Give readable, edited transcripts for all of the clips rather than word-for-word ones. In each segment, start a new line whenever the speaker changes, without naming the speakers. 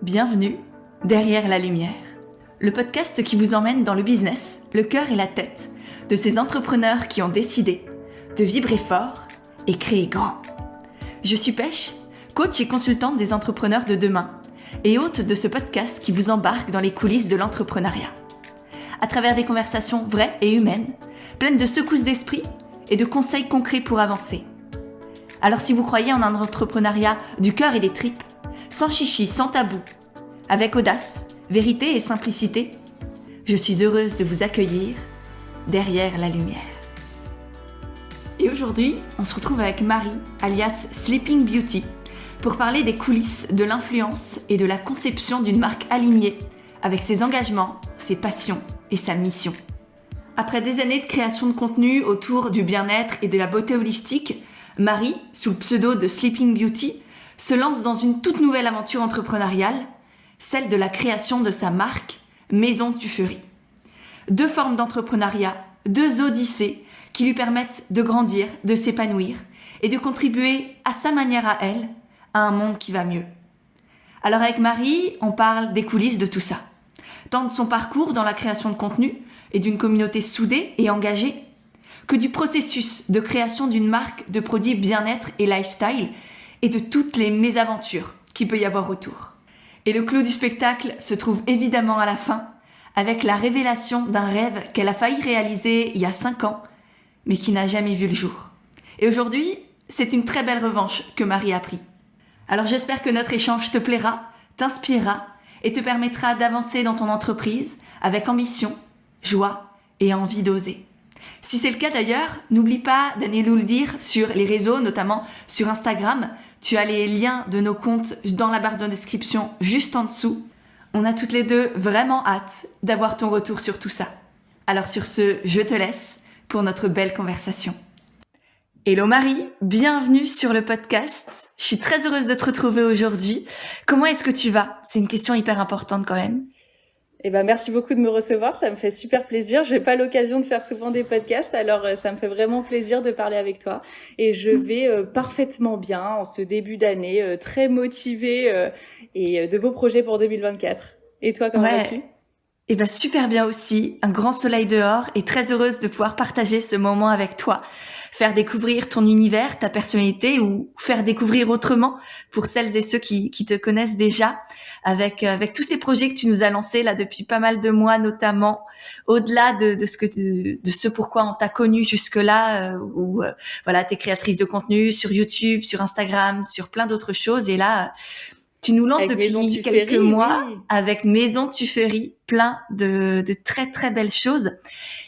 Bienvenue derrière la lumière, le podcast qui vous emmène dans le business, le cœur et la tête de ces entrepreneurs qui ont décidé de vibrer fort et créer grand. Je suis Pêche, coach et consultante des entrepreneurs de demain et hôte de ce podcast qui vous embarque dans les coulisses de l'entrepreneuriat. À travers des conversations vraies et humaines, pleines de secousses d'esprit et de conseils concrets pour avancer. Alors si vous croyez en un entrepreneuriat du cœur et des tripes, sans chichi, sans tabou, avec audace, vérité et simplicité, je suis heureuse de vous accueillir derrière la lumière. Et aujourd'hui, on se retrouve avec Marie, alias Sleeping Beauty, pour parler des coulisses de l'influence et de la conception d'une marque alignée avec ses engagements, ses passions et sa mission. Après des années de création de contenu autour du bien-être et de la beauté holistique, Marie, sous le pseudo de Sleeping Beauty, se lance dans une toute nouvelle aventure entrepreneuriale, celle de la création de sa marque Maison Tuffery. 2 formes d'entrepreneuriat, 2 odyssées qui lui permettent de grandir, de s'épanouir et de contribuer à sa manière à elle à un monde qui va mieux. Alors avec Marie, on parle des coulisses de tout ça, tant de son parcours dans la création de contenu et d'une communauté soudée et engagée, que du processus de création d'une marque de produits bien-être et lifestyle et de toutes les mésaventures qu'il peut y avoir autour. Et le clou du spectacle se trouve évidemment à la fin, avec la révélation d'un rêve qu'elle a failli réaliser il y a 5 ans, mais qui n'a jamais vu le jour. Et aujourd'hui, c'est une très belle revanche que Marie a pris. Alors j'espère que notre échange te plaira, t'inspirera et te permettra d'avancer dans ton entreprise avec ambition, joie et envie d'oser. Si c'est le cas d'ailleurs, n'oublie pas d'aller nous le dire sur les réseaux, notamment sur Instagram. Tu as les liens de nos comptes dans la barre de description juste en dessous. On a toutes les deux vraiment hâte d'avoir ton retour sur tout ça. Alors sur ce, je te laisse pour notre belle conversation. Hello Marie, bienvenue sur le podcast. Je suis très heureuse de te retrouver aujourd'hui. Comment est-ce que tu vas ? C'est une question hyper importante quand même.
Eh ben, merci beaucoup de me recevoir, ça me fait super plaisir. J'ai pas l'occasion de faire souvent des podcasts, alors ça me fait vraiment plaisir de parler avec toi. Et je vais parfaitement bien en ce début d'année, très motivée et de beaux projets pour 2024. Et toi, comment vas-tu ?
Eh ben, super bien aussi, un grand soleil dehors et très heureuse de pouvoir partager ce moment avec toi. Faire découvrir ton univers, ta personnalité ou faire découvrir autrement pour celles et ceux qui te connaissent déjà avec tous ces projets que tu nous as lancés là depuis pas mal de mois notamment, au-delà de ce pourquoi on t'a connu jusque-là où voilà, t'es créatrice de contenu sur YouTube, sur Instagram, sur plein d'autres choses et là tu nous lances depuis quelques mois avec Maison Tuffery, plein de très très belles choses.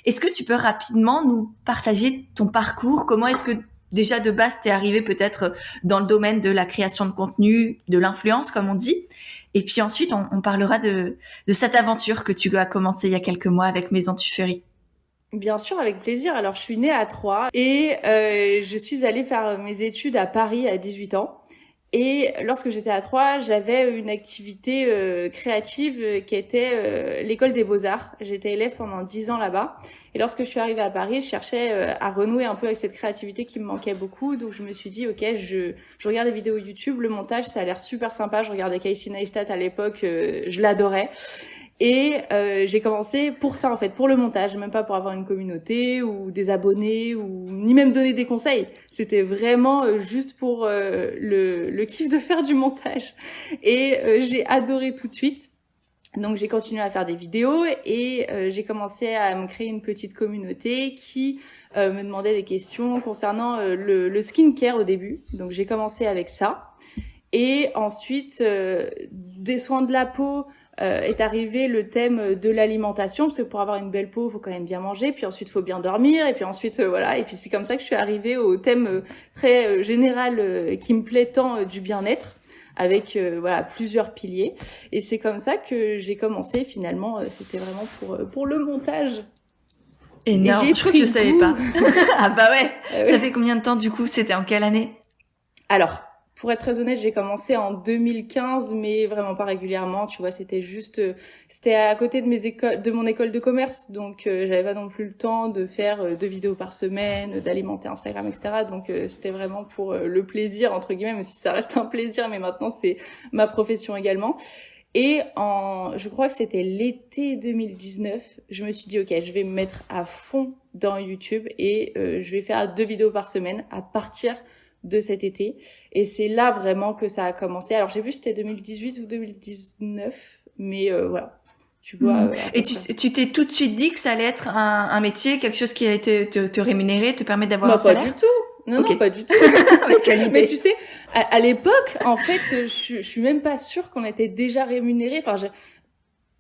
Est-ce que tu peux rapidement nous partager ton parcours ? Comment est-ce que déjà de base t'es arrivé peut-être dans le domaine de la création de contenu, de l'influence comme on dit ? Et puis ensuite on parlera de cette aventure que tu as commencé il y a quelques mois avec Maison Tuffery.
Bien sûr, avec plaisir. Alors je suis née à Troyes et je suis allée faire mes études à Paris à 18 ans. Et lorsque j'étais à Troyes, j'avais une activité créative qui était l'école des beaux-arts. J'étais élève pendant 10 ans là-bas. Et lorsque je suis arrivée à Paris, je cherchais à renouer un peu avec cette créativité qui me manquait beaucoup. Donc je me suis dit, ok, je regarde des vidéos YouTube, le montage, ça a l'air super sympa. Je regardais Casey Neistat à l'époque, je l'adorais. Et j'ai commencé pour ça en fait, pour le montage, même pas pour avoir une communauté ou des abonnés ou ni même donner des conseils. C'était vraiment juste pour le kiff de faire du montage. Et j'ai adoré tout de suite. Donc j'ai continué à faire des vidéos et j'ai commencé à me créer une petite communauté qui me demandait des questions concernant le skincare au début. Donc j'ai commencé avec ça. Et ensuite, des soins de la peau, est arrivé le thème de l'alimentation, parce que pour avoir une belle peau, il faut quand même bien manger, puis ensuite il faut bien dormir, et puis ensuite voilà, et puis c'est comme ça que je suis arrivée au thème très général qui me plaît tant du bien-être, avec voilà plusieurs piliers, et c'est comme ça que j'ai commencé finalement, c'était vraiment pour le montage.
Énorme, je crois que je savais pas. Ah bah ouais, ça fait combien de temps du coup ? C'était en quelle année ?
Alors, pour être très honnête, j'ai commencé en 2015, mais vraiment pas régulièrement. Tu vois, c'était à côté de mon école de commerce, donc j'avais pas non plus le temps de faire 2 vidéos par semaine, d'alimenter Instagram, etc. Donc c'était vraiment pour le plaisir entre guillemets, même si ça reste un plaisir, mais maintenant c'est ma profession également. Et je crois que c'était l'été 2019, je me suis dit, ok, je vais me mettre à fond dans YouTube et je vais faire 2 vidéos par semaine à partir de cet été. Et c'est là vraiment que ça a commencé. Alors, j'ai vu si c'était 2018 ou 2019, mais voilà. Tu vois.
Et tu t'es tout de suite dit que ça allait être un métier, quelque chose qui allait te rémunérer, te permettre d'avoir un salaire?
Pas du tout. Non,
okay.
Non, pas du tout. Mais tu sais, à l'époque, en fait, je suis même pas sûre qu'on était déjà rémunérés. Enfin,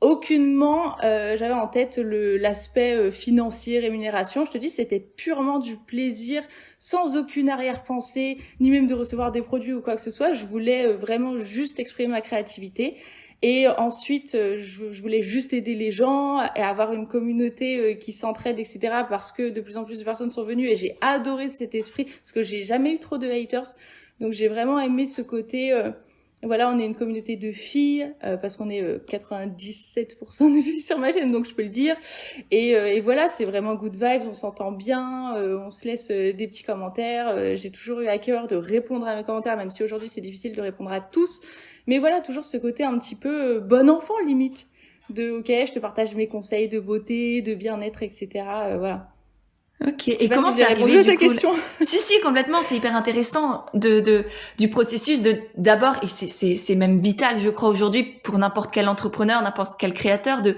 aucunement, j'avais en tête l'aspect financier, rémunération. Je te dis, c'était purement du plaisir, sans aucune arrière-pensée, ni même de recevoir des produits ou quoi que ce soit. Je voulais vraiment juste exprimer ma créativité. Et ensuite, je voulais juste aider les gens et avoir une communauté qui s'entraide, etc. Parce que de plus en plus de personnes sont venues et j'ai adoré cet esprit parce que j'ai jamais eu trop de haters. Donc j'ai vraiment aimé ce côté. Voilà, on est une communauté de filles parce qu'on est 97% de filles sur ma chaîne, donc je peux le dire. Et voilà, c'est vraiment good vibes, on s'entend bien, on se laisse des petits commentaires. J'ai toujours eu à cœur de répondre à mes commentaires, même si aujourd'hui c'est difficile de répondre à tous. Mais voilà, toujours ce côté un petit peu bon enfant limite, de ok, je te partage mes conseils de beauté, de bien-être, etc. Voilà.
Ok. Et comment ça arrivé à ta question? Si, complètement. C'est hyper intéressant du processus d'abord, et c'est même vital, je crois, aujourd'hui, pour n'importe quel entrepreneur, n'importe quel créateur, de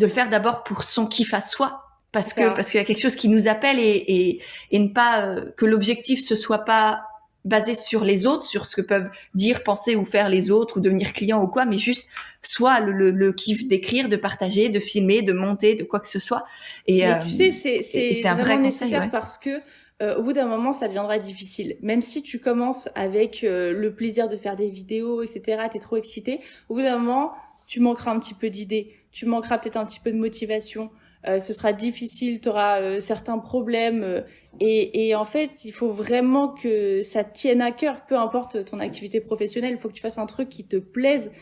le faire d'abord pour son kiff à soi. Parce qu'il y a quelque chose qui nous appelle et ne pas, que l'objectif ce soit pas basé sur les autres, sur ce que peuvent dire, penser ou faire les autres ou devenir client ou quoi, mais juste soit le kiff d'écrire, de partager, de filmer, de monter, de quoi que ce soit.
Mais tu sais, c'est
un vrai
nécessaire
conseil, ouais.
parce que au bout d'un moment, ça deviendra difficile. Même si tu commences avec le plaisir de faire des vidéos, etc., t'es trop excité, au bout d'un moment, tu manqueras un petit peu d'idées, tu manqueras peut-être un petit peu de motivation. Ce sera difficile, tu auras certains problèmes et en fait, il faut vraiment que ça te tienne à cœur, peu importe ton activité professionnelle, il faut que tu fasses un truc qui te plaise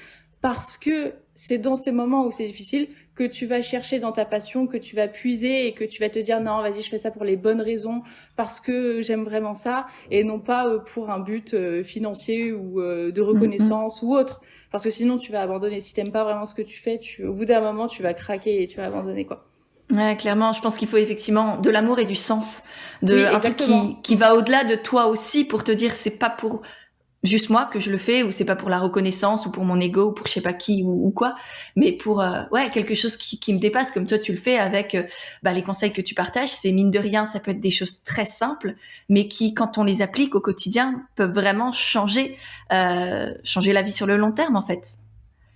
parce que c'est dans ces moments où c'est difficile que tu vas chercher dans ta passion, que tu vas puiser et que tu vas te dire non, vas-y, je fais ça pour les bonnes raisons parce que j'aime vraiment ça et non pas pour un but financier ou de reconnaissance ou autre. Parce que sinon, tu vas abandonner. Si t'aimes pas vraiment ce que tu fais, au bout d'un moment, tu vas craquer et tu vas abandonner, quoi.
Ouais, clairement, je pense qu'il faut effectivement de l'amour et du sens, un truc
exactement.
qui va au-delà de toi aussi pour te dire c'est pas pour juste moi que je le fais ou c'est pas pour la reconnaissance ou pour mon ego ou pour je sais pas qui ou quoi, mais pour quelque chose qui me dépasse comme toi tu le fais avec les conseils que tu partages. C'est mine de rien, ça peut être des choses très simples, mais qui quand on les applique au quotidien peuvent vraiment changer la vie sur le long terme en fait.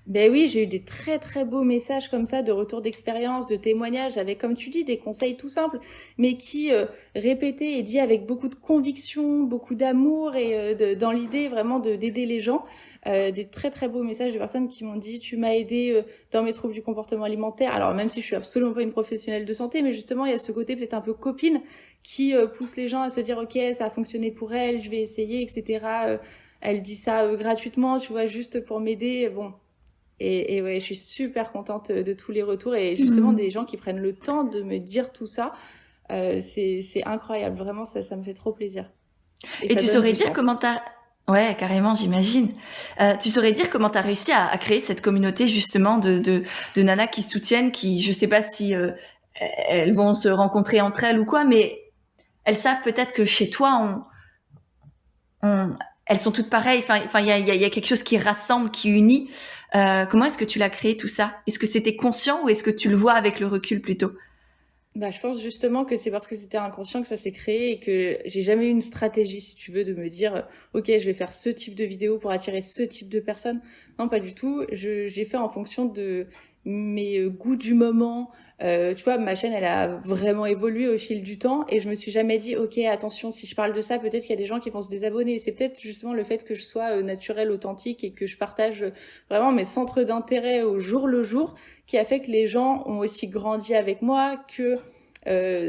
Ben oui, j'ai eu des très très beaux messages comme ça de retour d'expérience, de témoignages avec, comme tu dis, des conseils tout simples, mais qui répétés et dit avec beaucoup de conviction, beaucoup d'amour et dans l'idée vraiment d'aider les gens. Des très très beaux messages de personnes qui m'ont dit tu m'as aidé dans mes troubles du comportement alimentaire. Alors même si je suis absolument pas une professionnelle de santé, mais justement il y a ce côté peut-être un peu copine qui pousse les gens à se dire ok, ça a fonctionné pour elle, je vais essayer, etc. Elle dit ça gratuitement, tu vois, juste pour m'aider. Bon. Et ouais, je suis super contente de tous les retours et justement des gens qui prennent le temps de me dire tout ça. C'est incroyable, vraiment, ça me fait trop plaisir.
Et tu saurais dire comment t'as... Ouais, carrément, j'imagine. Tu saurais dire comment t'as réussi à créer cette communauté justement de nanas qui soutiennent, qui, je sais pas si elles vont se rencontrer entre elles ou quoi, mais elles savent peut-être que chez toi, elles sont toutes pareilles. Enfin, il y a quelque chose qui rassemble, qui unit. Comment est-ce que tu l'as créé tout ça? Est-ce que c'était conscient ou est-ce que tu le vois avec le recul plutôt?
Bah, je pense justement que c'est parce que c'était inconscient que ça s'est créé et que j'ai jamais eu une stratégie, si tu veux, de me dire, ok, je vais faire ce type de vidéo pour attirer ce type de personnes. Non, pas du tout. J'ai fait en fonction de mes goûts du moment. Tu vois, ma chaîne, elle a vraiment évolué au fil du temps et je me suis jamais dit, ok, attention, si je parle de ça, peut-être qu'il y a des gens qui vont se désabonner. C'est peut-être justement le fait que je sois naturelle, authentique et que je partage vraiment mes centres d'intérêt au jour le jour qui a fait que les gens ont aussi grandi avec moi, que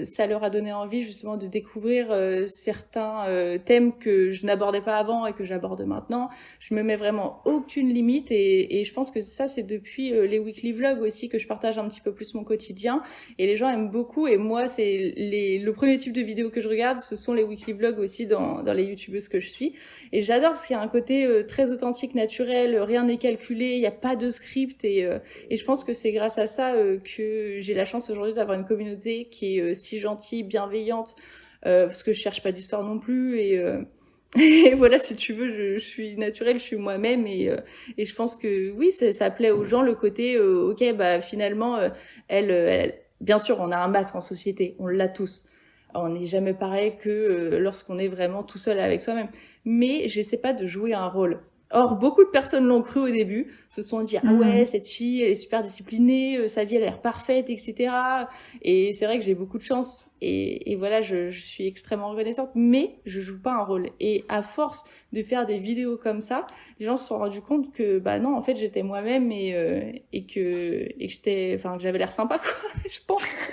ça leur a donné envie justement de découvrir certains thèmes que je n'abordais pas avant et que j'aborde maintenant. Je me mets vraiment aucune limite et je pense que ça c'est depuis les weekly vlogs aussi que je partage un petit peu plus mon quotidien et les gens aiment beaucoup et moi c'est le premier type de vidéo que je regarde, ce sont les weekly vlogs aussi dans les youtubeuses que je suis et j'adore parce qu'il y a un côté très authentique, naturel, rien n'est calculé, il n'y a pas de script et je pense que c'est grâce à ça que j'ai la chance aujourd'hui d'avoir une communauté qui est si gentille, bienveillante parce que je cherche pas d'histoire non plus et voilà, si tu veux, je suis naturelle, je suis moi-même et je pense que oui, ça plaît aux gens le côté ok bah finalement elle bien sûr on a un masque en société, on l'a tous. On n'est jamais pareil que lorsqu'on est vraiment tout seul avec soi-même. Mais j'essaie pas de jouer un rôle. Or, beaucoup de personnes l'ont cru au début, se sont dit ah ouais cette fille elle est super disciplinée, sa vie elle a l'air parfaite etc. Et c'est vrai que j'ai beaucoup de chance et voilà je suis extrêmement reconnaissante, mais je joue pas un rôle. Et à force de faire des vidéos comme ça, les gens se sont rendus compte que bah non en fait j'étais moi-même et que j'étais enfin que j'avais l'air sympa quoi, je pense.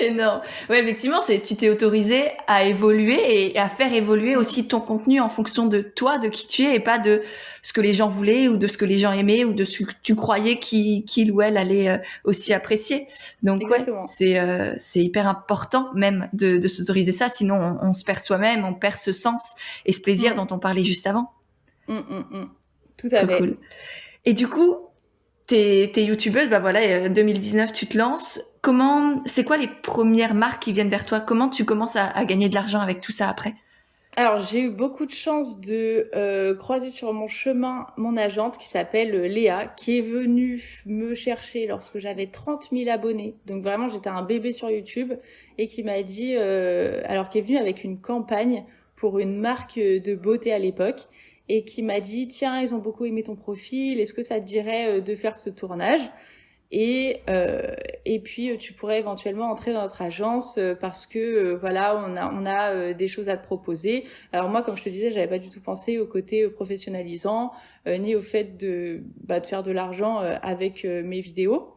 Énorme. Ouais, effectivement, tu t'es autorisé à évoluer et à faire évoluer aussi ton contenu en fonction de toi, de qui tu es et pas de ce que les gens voulaient ou de ce que les gens aimaient ou de ce que tu croyais qu'il ou elle allait aussi apprécier. Donc
exactement.
Ouais, c'est hyper important même de s'autoriser ça, sinon on se perd soi-même, on perd ce sens et ce plaisir dont on parlait juste avant.
Tout à fait.
Cool. Et du coup, t'es youtubeuse, bah voilà, 2019 tu te lances. C'est quoi les premières marques qui viennent vers toi? Comment tu commences à gagner de l'argent avec tout ça après?
Alors j'ai eu beaucoup de chance de croiser sur mon chemin mon agente qui s'appelle Léa, qui est venue me chercher lorsque j'avais 30 000 abonnés. Donc vraiment j'étais un bébé sur YouTube et qui m'a dit, alors qui est venue avec une campagne pour une marque de beauté à l'époque. Et qui m'a dit tiens ils ont beaucoup aimé ton profil, est-ce que ça te dirait de faire ce tournage et puis tu pourrais éventuellement entrer dans notre agence parce que voilà on a des choses à te proposer. Alors moi comme je te disais j'avais pas du tout pensé au côté professionnalisant ni au fait de faire de l'argent avec mes vidéos,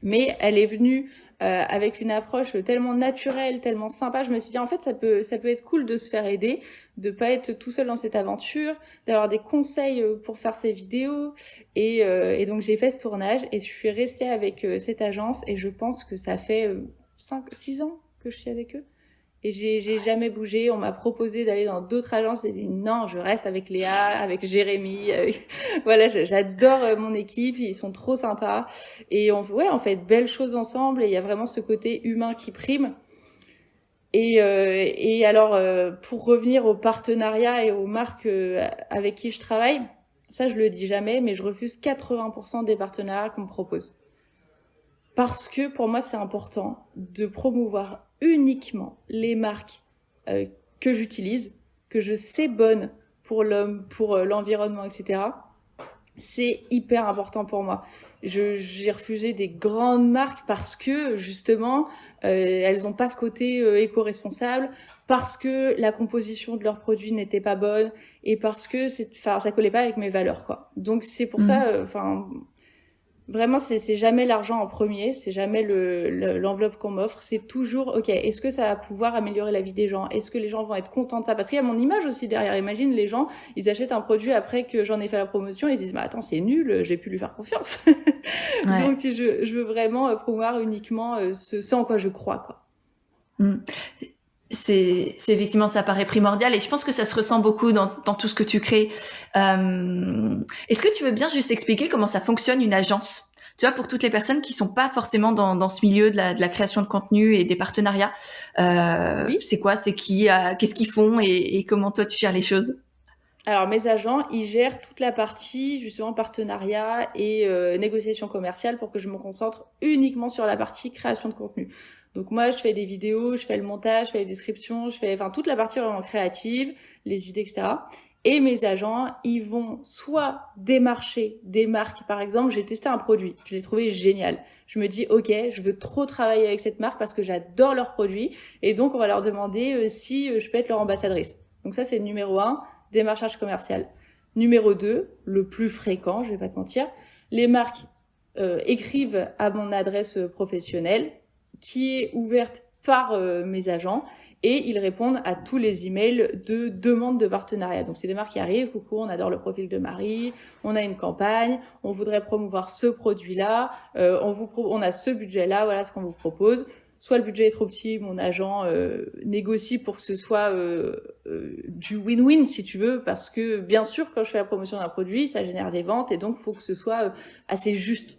mais elle est venue avec une approche tellement naturelle, tellement sympa. Je me suis dit en fait ça peut être cool de se faire aider, de pas être tout seul dans cette aventure, d'avoir des conseils pour faire ces vidéos et donc j'ai fait ce tournage et je suis restée avec cette agence et je pense que ça fait 6 ans que je suis avec eux. Et j'ai jamais bougé. On m'a proposé d'aller dans d'autres agences. J'ai dit non, je reste avec Léa, avec Jérémy. Voilà, j'adore mon équipe. Ils sont trop sympas. Et on fait de belles choses ensemble. Et il y a vraiment ce côté humain qui prime. Et alors, pour revenir aux partenariats et aux marques avec qui je travaille, ça je le dis jamais, mais je refuse 80% des partenariats qu'on me propose. Parce que pour moi, c'est important de promouvoir uniquement les marques que j'utilise, que je sais bonnes pour l'homme, pour l'environnement, etc. C'est hyper important pour moi. J'ai refusé des grandes marques parce que justement elles ont pas ce côté éco-responsable, parce que la composition de leurs produits n'était pas bonne et parce que ça collait pas avec mes valeurs quoi. Donc c'est pour ça vraiment, c'est jamais l'argent en premier, c'est jamais l'enveloppe qu'on m'offre, c'est toujours, ok, est-ce que ça va pouvoir améliorer la vie des gens? Est-ce que les gens vont être contents de ça? Parce qu'il y a mon image aussi derrière. Imagine les gens, ils achètent un produit après que j'en ai fait la promotion, ils se disent, bah attends, c'est nul, j'ai pu lui faire confiance. Ouais. Donc, je veux vraiment promouvoir uniquement ce en quoi je crois, quoi.
C'est effectivement, ça paraît primordial et je pense que ça se ressent beaucoup dans tout ce que tu crées. Est-ce que tu veux bien juste expliquer comment ça fonctionne une agence? Tu vois, pour toutes les personnes qui sont pas forcément dans ce milieu de la création de contenu et des partenariats, oui. C'est quoi, c'est qui, qu'est-ce qu'ils font et comment toi tu gères les choses?
Alors mes agents, ils gèrent toute la partie justement partenariat et négociation commerciale pour que je me concentre uniquement sur la partie création de contenu. Donc moi, je fais des vidéos, je fais le montage, je fais les descriptions, je fais toute la partie vraiment créative, les idées, etc. Et mes agents, ils vont soit démarcher des marques. Par exemple, j'ai testé un produit, je l'ai trouvé génial. Je me dis, ok, je veux trop travailler avec cette marque parce que j'adore leurs produits. Et donc, on va leur demander si je peux être leur ambassadrice. Donc ça, c'est le numéro 1, démarchage commercial. Numéro 2, le plus fréquent, je vais pas te mentir, les marques écrivent à mon adresse professionnelle, qui est ouverte par mes agents et ils répondent à tous les emails de demande de partenariat. Donc c'est des marques qui arrivent, coucou, on adore le profil de Marie, on a une campagne, on voudrait promouvoir ce produit-là, on a ce budget-là, voilà ce qu'on vous propose. Soit le budget est trop petit, mon agent négocie pour que ce soit du win-win si tu veux, parce que bien sûr quand je fais la promotion d'un produit, ça génère des ventes et donc il faut que ce soit assez juste.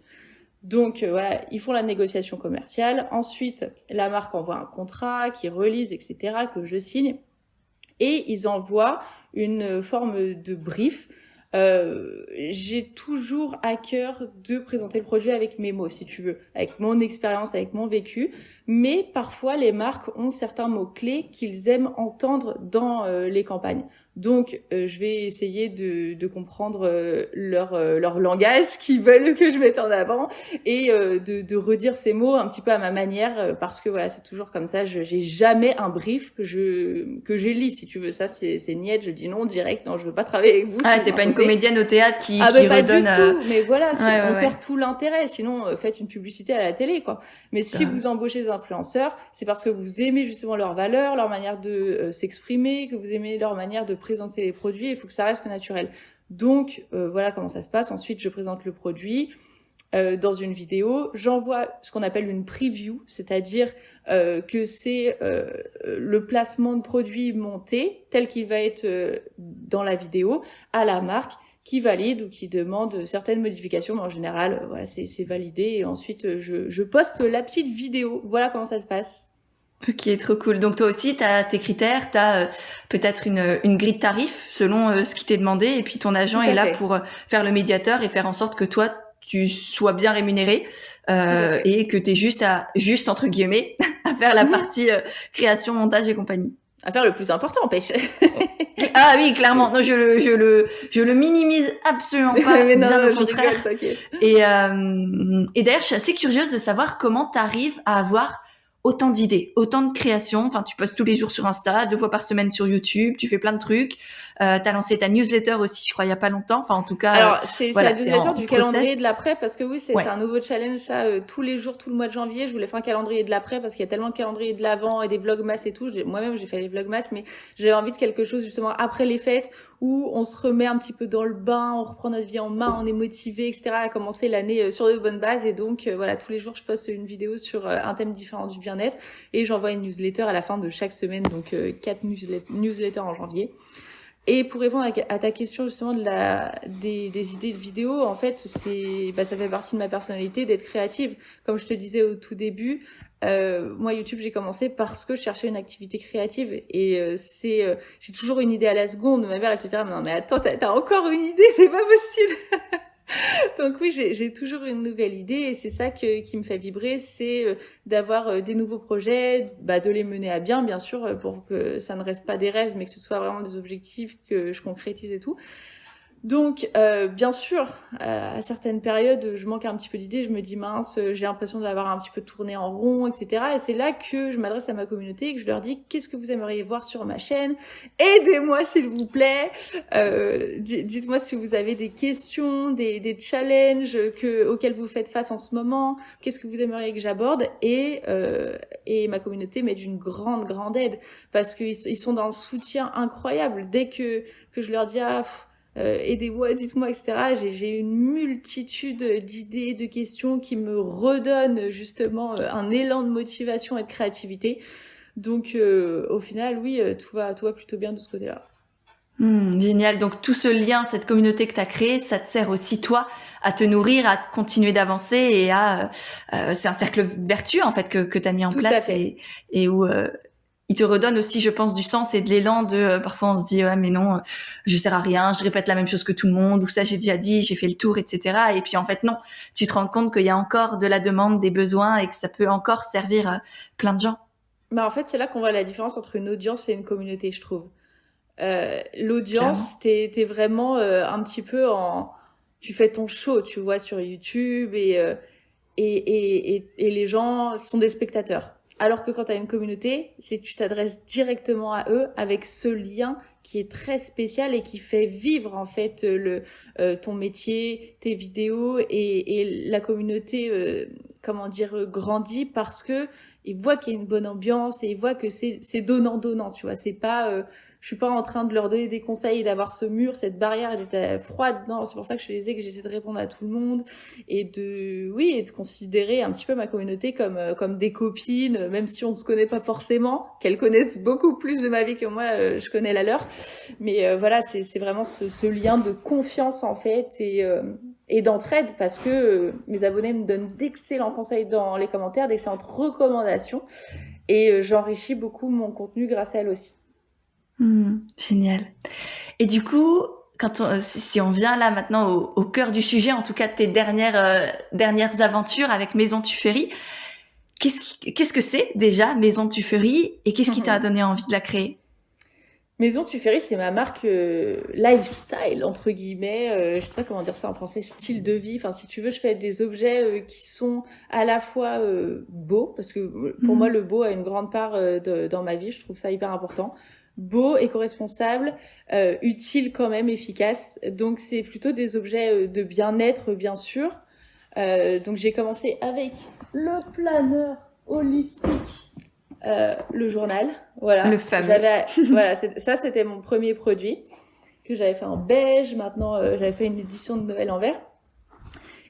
Donc voilà, ils font la négociation commerciale. Ensuite, la marque envoie un contrat qui relise, etc., que je signe. Et ils envoient une forme de brief. J'ai toujours à cœur de présenter le produit avec mes mots, si tu veux, avec mon expérience, avec mon vécu. Mais parfois, les marques ont certains mots-clés qu'ils aiment entendre dans les campagnes. Donc, je vais essayer de comprendre leur langage, ce qu'ils veulent que je mette en avant, et de redire ces mots un petit peu à ma manière, parce que voilà, c'est toujours comme ça. J'ai jamais un brief que je lis, si tu veux. Ça, c'est niet. Je dis non direct. Non, je veux pas travailler avec vous.
Ah, t'es pas une comédienne au théâtre qui
pas
redonne.
Du tout. Mais voilà, on perd tout l'intérêt. Sinon, faites une publicité à la télé, quoi. Mais si vous embauchez des influenceurs, c'est parce que vous aimez justement leurs valeurs, leur manière de s'exprimer, que vous aimez leur manière de présenter les produits, il faut que ça reste naturel. Donc voilà comment ça se passe. Ensuite, je présente le produit dans une vidéo. J'envoie ce qu'on appelle une preview, c'est-à-dire que c'est le placement de produit monté tel qu'il va être dans la vidéo à la marque qui valide ou qui demande certaines modifications, mais en général, voilà, c'est validé. Et ensuite, je poste la petite vidéo. Voilà comment ça se passe.
Ok, trop cool. Donc toi aussi, t'as tes critères, t'as peut-être une grille de tarifs selon ce qui t'est demandé, et puis ton agent est là pour faire le médiateur et faire en sorte que toi tu sois bien rémunéré et que t'aies juste entre guillemets à faire la partie création, montage et compagnie.
À faire le plus important, empêche.
Ah oui, clairement. Non, je le minimise absolument pas.
Mais non,
bien au contraire.
Rigole, t'inquiète.
Et d'ailleurs, je suis assez curieuse de savoir comment t'arrives à avoir autant d'idées, autant de créations. Enfin, tu postes tous les jours sur Insta, 2 fois par semaine sur YouTube, tu fais plein de trucs. T'as lancé ta newsletter aussi, je crois, il y a pas longtemps. Enfin, en tout cas.
Alors, c'est la newsletter du calendrier
process.
de l'après, parce que oui, c'est un nouveau challenge, ça, tous les jours, tout le mois de janvier, je voulais faire un calendrier de l'après, parce qu'il y a tellement de calendriers de l'avant et des vlogmas et tout. Moi-même, j'ai fait les vlogmas, mais j'avais envie de quelque chose, justement, après les fêtes, où on se remet un petit peu dans le bain, on reprend notre vie en main, on est motivé, etc., à commencer l'année sur de bonnes bases. Et donc, voilà, tous les jours, je poste une vidéo sur un thème différent du bien-être, et j'envoie une newsletter à la fin de chaque semaine, donc 4 newsletters en janvier. Et pour répondre à ta question justement des idées de vidéo, en fait, ça fait partie de ma personnalité d'être créative. Comme je te disais au tout début, moi YouTube j'ai commencé parce que je cherchais une activité créative et j'ai toujours une idée à la seconde. Ma mère elle te dira non mais attends t'as encore une idée, c'est pas possible. Donc oui, j'ai toujours une nouvelle idée et c'est ça qui me fait vibrer, c'est d'avoir des nouveaux projets, de les mener à bien sûr, pour que ça ne reste pas des rêves, mais que ce soit vraiment des objectifs que je concrétise et tout. Donc, bien sûr, à certaines périodes, je manque un petit peu d'idées, je me dis mince, j'ai l'impression d'avoir un petit peu tourné en rond, etc. Et c'est là que je m'adresse à ma communauté et que je leur dis qu'est-ce que vous aimeriez voir sur ma chaîne. Aidez-moi s'il vous plaît. Dites-moi si vous avez des questions, des challenges auxquels vous faites face en ce moment. Qu'est-ce que vous aimeriez que j'aborde et ma communauté m'est d'une grande aide parce qu'ils sont d'un soutien incroyable. Dès que je leur dis aidez-moi, dites-moi, etc. J'ai une multitude d'idées, de questions qui me redonnent justement un élan de motivation et de créativité. Donc, au final, oui, tout va plutôt bien de ce côté-là.
Génial. Donc, tout ce lien, cette communauté que tu as créée, ça te sert aussi, toi, à te nourrir, à continuer d'avancer et c'est un cercle vertueux, en fait, que tu as mis en place et où il te redonne aussi, je pense, du sens et de l'élan de parfois on se dit mais non, je sers à rien, je répète la même chose que tout le monde, ou ça j'ai déjà dit, j'ai fait le tour, etc. Et puis en fait non, tu te rends compte qu'il y a encore de la demande, des besoins et que ça peut encore servir plein de gens.
En fait c'est là qu'on voit la différence entre une audience et une communauté, je trouve. L'audience, t'es vraiment un petit peu tu fais ton show, tu vois, sur YouTube et les gens sont des spectateurs. Alors que quand tu as une communauté, c'est que tu t'adresses directement à eux avec ce lien qui est très spécial et qui fait vivre en fait ton métier, tes vidéos et la communauté grandi parce que ils voient qu'il y a une bonne ambiance et ils voient que c'est donnant, tu vois. C'est pas, je suis pas en train de leur donner des conseils et d'avoir ce mur, cette barrière et d'être froide. Non, c'est pour ça que je te disais que j'essaie de répondre à tout le monde et de considérer un petit peu ma communauté comme des copines, même si on se connaît pas forcément, qu'elles connaissent beaucoup plus de ma vie que moi, je connais la leur. Mais voilà, c'est vraiment ce lien de confiance en fait et d'entraide parce que mes abonnés me donnent d'excellents conseils dans les commentaires, d'excellentes recommandations et j'enrichis beaucoup mon contenu grâce à elles aussi.
Génial. Et du coup, si on vient là maintenant au cœur du sujet, en tout cas de tes dernières aventures avec Maison Tuffery, qu'est-ce que c'est déjà Maison Tuffery et qu'est-ce qui t'a donné envie de la créer?
Maison Tuffery, c'est ma marque lifestyle entre guillemets. Je sais pas comment dire ça en français, style de vie. Enfin, si tu veux, je fais des objets qui sont à la fois beaux, parce que pour moi le beau a une grande part dans ma vie. Je trouve ça hyper important. Beau, éco-responsable, utile quand même, efficace. Donc c'est plutôt des objets de bien-être, bien sûr. Donc j'ai commencé avec le planeur holistique. Le journal, voilà.
Le fameux.
Voilà, ça c'était mon premier produit que j'avais fait en beige. Maintenant, j'avais fait une édition de Noël en vert.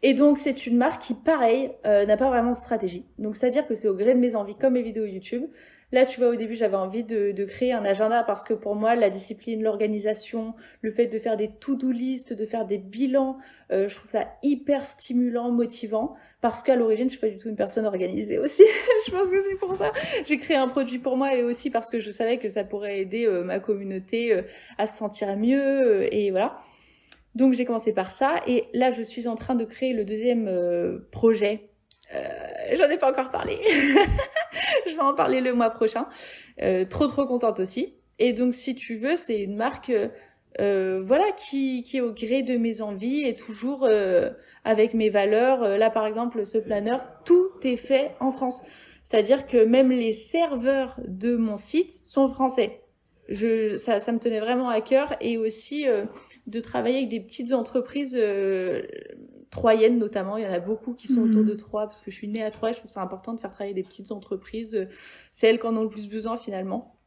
Et donc c'est une marque qui, pareil, n'a pas vraiment de stratégie. Donc c'est-à-dire que c'est au gré de mes envies, comme mes vidéos YouTube. Là, tu vois, au début, j'avais envie de créer un agenda parce que pour moi, la discipline, l'organisation, le fait de faire des to-do list, de faire des bilans, je trouve ça hyper stimulant, motivant. Parce qu'à l'origine, je suis pas du tout une personne organisée aussi. Je pense que c'est pour ça. J'ai créé un produit pour moi et aussi parce que je savais que ça pourrait aider ma communauté à se sentir mieux et voilà. Donc j'ai commencé par ça et là, je suis en train de créer le deuxième projet. J'en ai pas encore parlé. Je vais en parler le mois prochain. Trop contente aussi. Et donc si tu veux, c'est une marque voilà qui est au gré de mes envies et toujours avec mes valeurs. Là par exemple, ce planeur, tout est fait en France. C'est-à-dire que même les serveurs de mon site sont français. Ça me tenait vraiment à cœur et aussi de travailler avec des petites entreprises troyennes notamment. Il y en a beaucoup qui sont autour de Troyes parce que je suis née à Troyes. Je trouve ça important de faire travailler des petites entreprises, celles qui en ont le plus besoin finalement.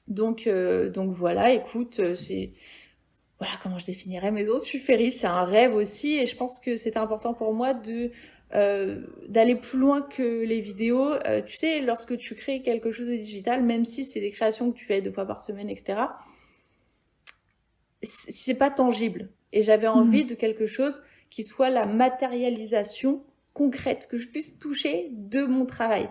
Donc voilà, écoute, voilà comment je définirais Maison Tuffery. C'est un rêve aussi et je pense que c'est important pour moi d'aller plus loin que les vidéos. Tu sais, lorsque tu crées quelque chose de digital, même si c'est des créations que tu fais 2 fois par semaine, etc., c'est pas tangible. Et j'avais envie de quelque chose qui soit la matérialisation concrète, que je puisse toucher de mon travail.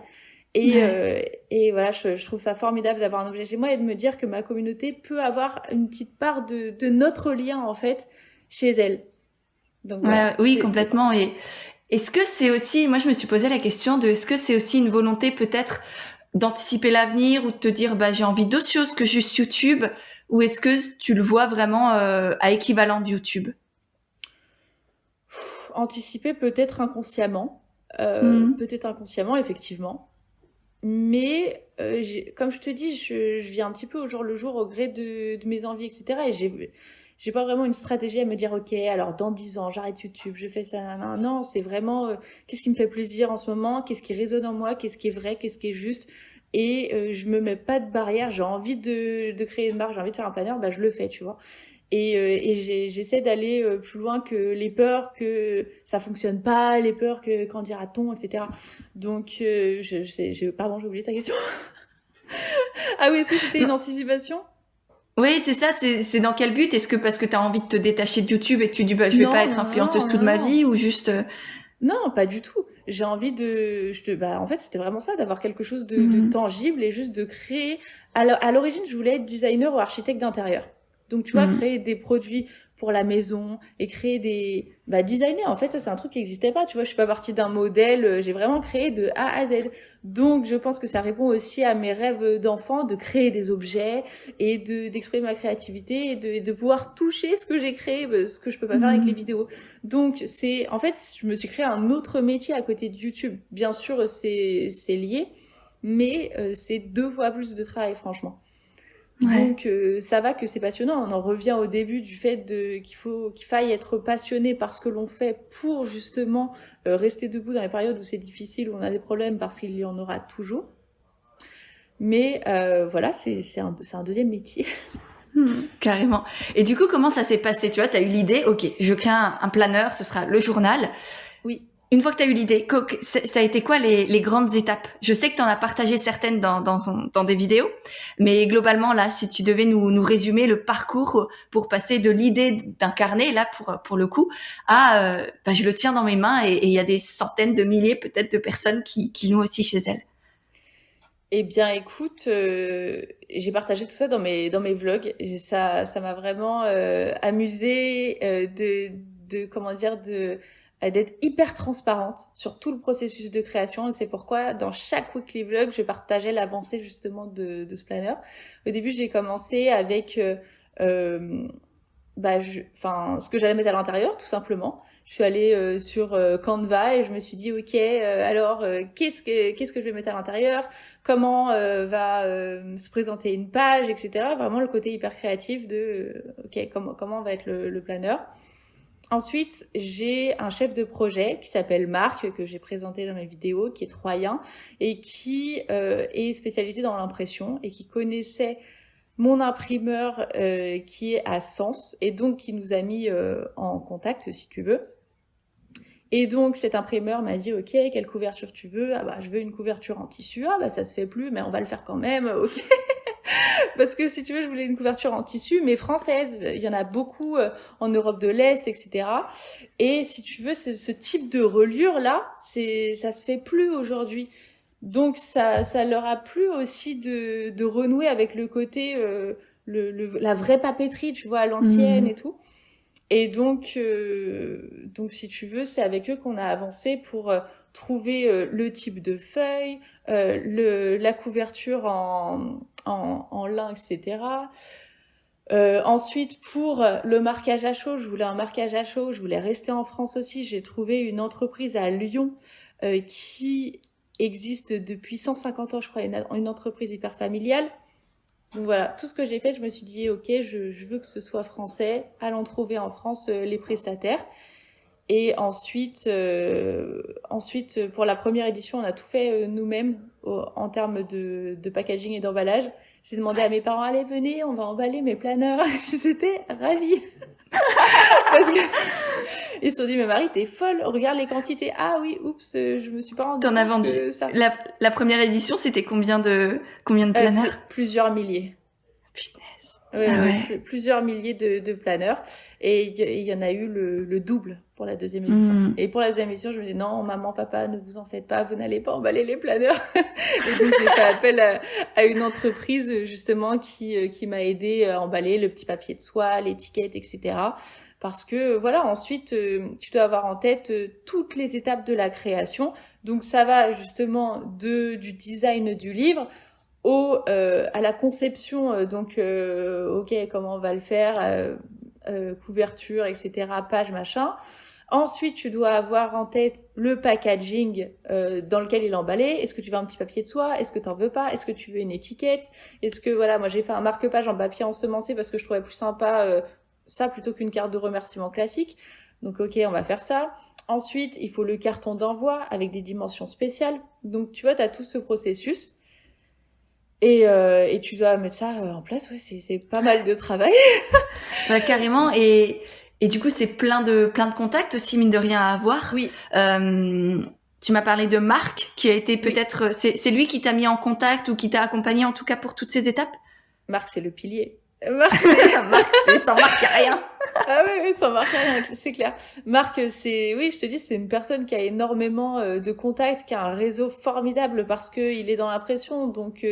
Et voilà, je trouve ça formidable d'avoir un objet chez moi et de me dire que ma communauté peut avoir une petite part de notre lien, en fait, chez elle. Donc, voilà,
oui, complètement. Et est-ce que c'est aussi, moi je me suis posé la question de est-ce que c'est aussi une volonté peut-être d'anticiper l'avenir ou de te dire j'ai envie d'autre chose que juste YouTube, ou est-ce que tu le vois vraiment à équivalent de YouTube?
Anticiper peut-être inconsciemment, effectivement. Mais comme je te dis, je vis un petit peu au jour le jour au gré de mes envies, etc. Et j'ai pas vraiment une stratégie à me dire ok, alors dans 10 ans j'arrête YouTube, je fais ça, non, c'est vraiment qu'est-ce qui me fait plaisir en ce moment, qu'est-ce qui résonne en moi, qu'est-ce qui est vrai, qu'est-ce qui est juste. Et je me mets pas de barrière. J'ai envie de créer une marque, j'ai envie de faire un planeur, je le fais, tu vois. Et j'essaie d'aller plus loin que les peurs que ça fonctionne pas, les peurs que qu'en dira-t-on, etc. Donc pardon, j'ai oublié ta question. Ah oui, est-ce que c'était une anticipation?
Oui, c'est ça, c'est dans quel but? Est-ce que parce que tu as envie de te détacher de YouTube et tu dis je vais pas être influenceuse toute ma vie, ou juste
Non, pas du tout. J'ai envie en fait, c'était vraiment ça, d'avoir quelque chose de tangible et juste de créer. À l'origine, je voulais être designer ou architecte d'intérieur. Donc, tu vois, créer des produits pour la maison et créer designer. En fait, ça, c'est un truc qui n'existait pas. Tu vois, je suis pas partie d'un modèle. J'ai vraiment créé de A à Z. Donc, je pense que ça répond aussi à mes rêves d'enfant de créer des objets et d'exprimer ma créativité et de pouvoir toucher ce que j'ai créé, ce que je peux pas faire avec les vidéos. Donc, en fait, je me suis créé un autre métier à côté de YouTube. Bien sûr, c'est lié, mais c'est 2 fois plus de travail, franchement. Donc ça va que c'est passionnant. On en revient au début du fait qu'il faille être passionné par ce que l'on fait pour justement rester debout dans les périodes où c'est difficile, où on a des problèmes, parce qu'il y en aura toujours. Mais voilà, c'est un deuxième métier.
Carrément. Et du coup, comment ça s'est passé? Tu vois, t'as eu l'idée, ok, je crée un planeur, ce sera le journal.
Oui.
Une fois que tu as eu l'idée, ça a été quoi les grandes étapes? Je sais que tu en as partagé certaines dans des vidéos, mais globalement, là, si tu devais nous résumer le parcours pour passer de l'idée d'un carnet, là, pour le coup, à je le tiens dans mes mains et il y a des centaines de milliers peut-être de personnes qui l'ont aussi chez elles.
Eh bien, écoute, j'ai partagé tout ça dans mes vlogs. Ça m'a vraiment amusée d'être hyper transparente sur tout le processus de création. Et c'est pourquoi dans chaque weekly vlog, je partageais l'avancée justement de ce planner. Au début, j'ai commencé avec ce que j'allais mettre à l'intérieur, tout simplement. Je suis allée sur Canva et je me suis dit ok, qu'est-ce que je vais mettre à l'intérieur, comment va se présenter une page, etc. Vraiment le côté hyper créatif de ok, comment va être le planner. Ensuite, j'ai un chef de projet qui s'appelle Marc, que j'ai présenté dans mes vidéos, qui est troyen et qui est spécialisé dans l'impression et qui connaissait mon imprimeur qui est à Sens et donc qui nous a mis en contact, si tu veux. Et donc cet imprimeur m'a dit ok, quelle couverture tu veux? Ah bah je veux une couverture en tissu. Ah bah ça se fait plus, mais on va le faire quand même. Ok. Parce que si tu veux, je voulais une couverture en tissu, mais française. Il y en a beaucoup en Europe de l'Est, etc. Et si tu veux, ce type de reliure là, ça se fait plus aujourd'hui. Donc ça leur a plu aussi de renouer avec le côté la vraie papeterie, tu vois, à l'ancienne et tout. Et donc si tu veux, c'est avec eux qu'on a avancé pour trouver le type de feuille, la couverture en lin, etc. Ensuite, pour le marquage à chaud, je voulais un marquage à chaud, je voulais rester en France aussi. J'ai trouvé une entreprise à Lyon qui existe depuis 150 ans, je crois, une entreprise hyper familiale. Donc voilà, tout ce que j'ai fait, je me suis dit ok, je veux que ce soit français, allons trouver en France les prestataires. Et ensuite pour la première édition, on a tout fait nous-mêmes en termes de packaging et d'emballage. J'ai demandé à mes parents, allez venez, on va emballer mes planeurs. Ils étaient ravis. Parce que ils se sont dit, mais Marie, t'es folle, regarde les quantités. Ah oui, oups, je me suis pas rendu compte.
T'en as vendu. La première édition, c'était combien de planeurs?
Plusieurs milliers.
Punaise.
Ouais. Plusieurs milliers de planeurs. Et il y en a eu le double pour la deuxième édition. Et pour la deuxième édition, je me dis, non, maman, papa, ne vous en faites pas, vous n'allez pas emballer les planeurs. Et donc, j'ai fait appel à une entreprise, justement, qui m'a aidé à emballer le petit papier de soie, l'étiquette, etc. Parce que, voilà, ensuite, tu dois avoir en tête toutes les étapes de la création. Donc, ça va, justement, du design du livre à la conception, ok, comment on va le faire, couverture, etc., page, machin. Ensuite, tu dois avoir en tête le packaging dans lequel il est emballé. Est-ce que tu veux un petit papier de soie? Est-ce que t'en veux pas? Est-ce que tu veux une étiquette? Est-ce que, voilà, moi j'ai fait un marque-page en papier ensemencé parce que je trouvais plus sympa ça plutôt qu'une carte de remerciement classique. Donc ok, on va faire ça. Ensuite, il faut le carton d'envoi avec des dimensions spéciales. Donc tu vois, t'as tout ce processus. Et tu dois mettre ça en place, ouais, c'est pas mal de travail.
Bah, carrément. Et du coup, c'est plein de contacts aussi, mine de rien, à avoir.
Oui.
Tu m'as parlé de Marc, qui a été peut-être, oui. C'est lui qui t'a mis en contact ou qui t'a accompagné en tout cas pour toutes ces étapes?
Marc, c'est le pilier.
Marc, c'est sans Marc, y a rien.
Ah oui, sans Marc, y a rien, c'est clair. Marc, je te dis, c'est une personne qui a énormément de contacts, qui a un réseau formidable parce que il est dans l'impression. Donc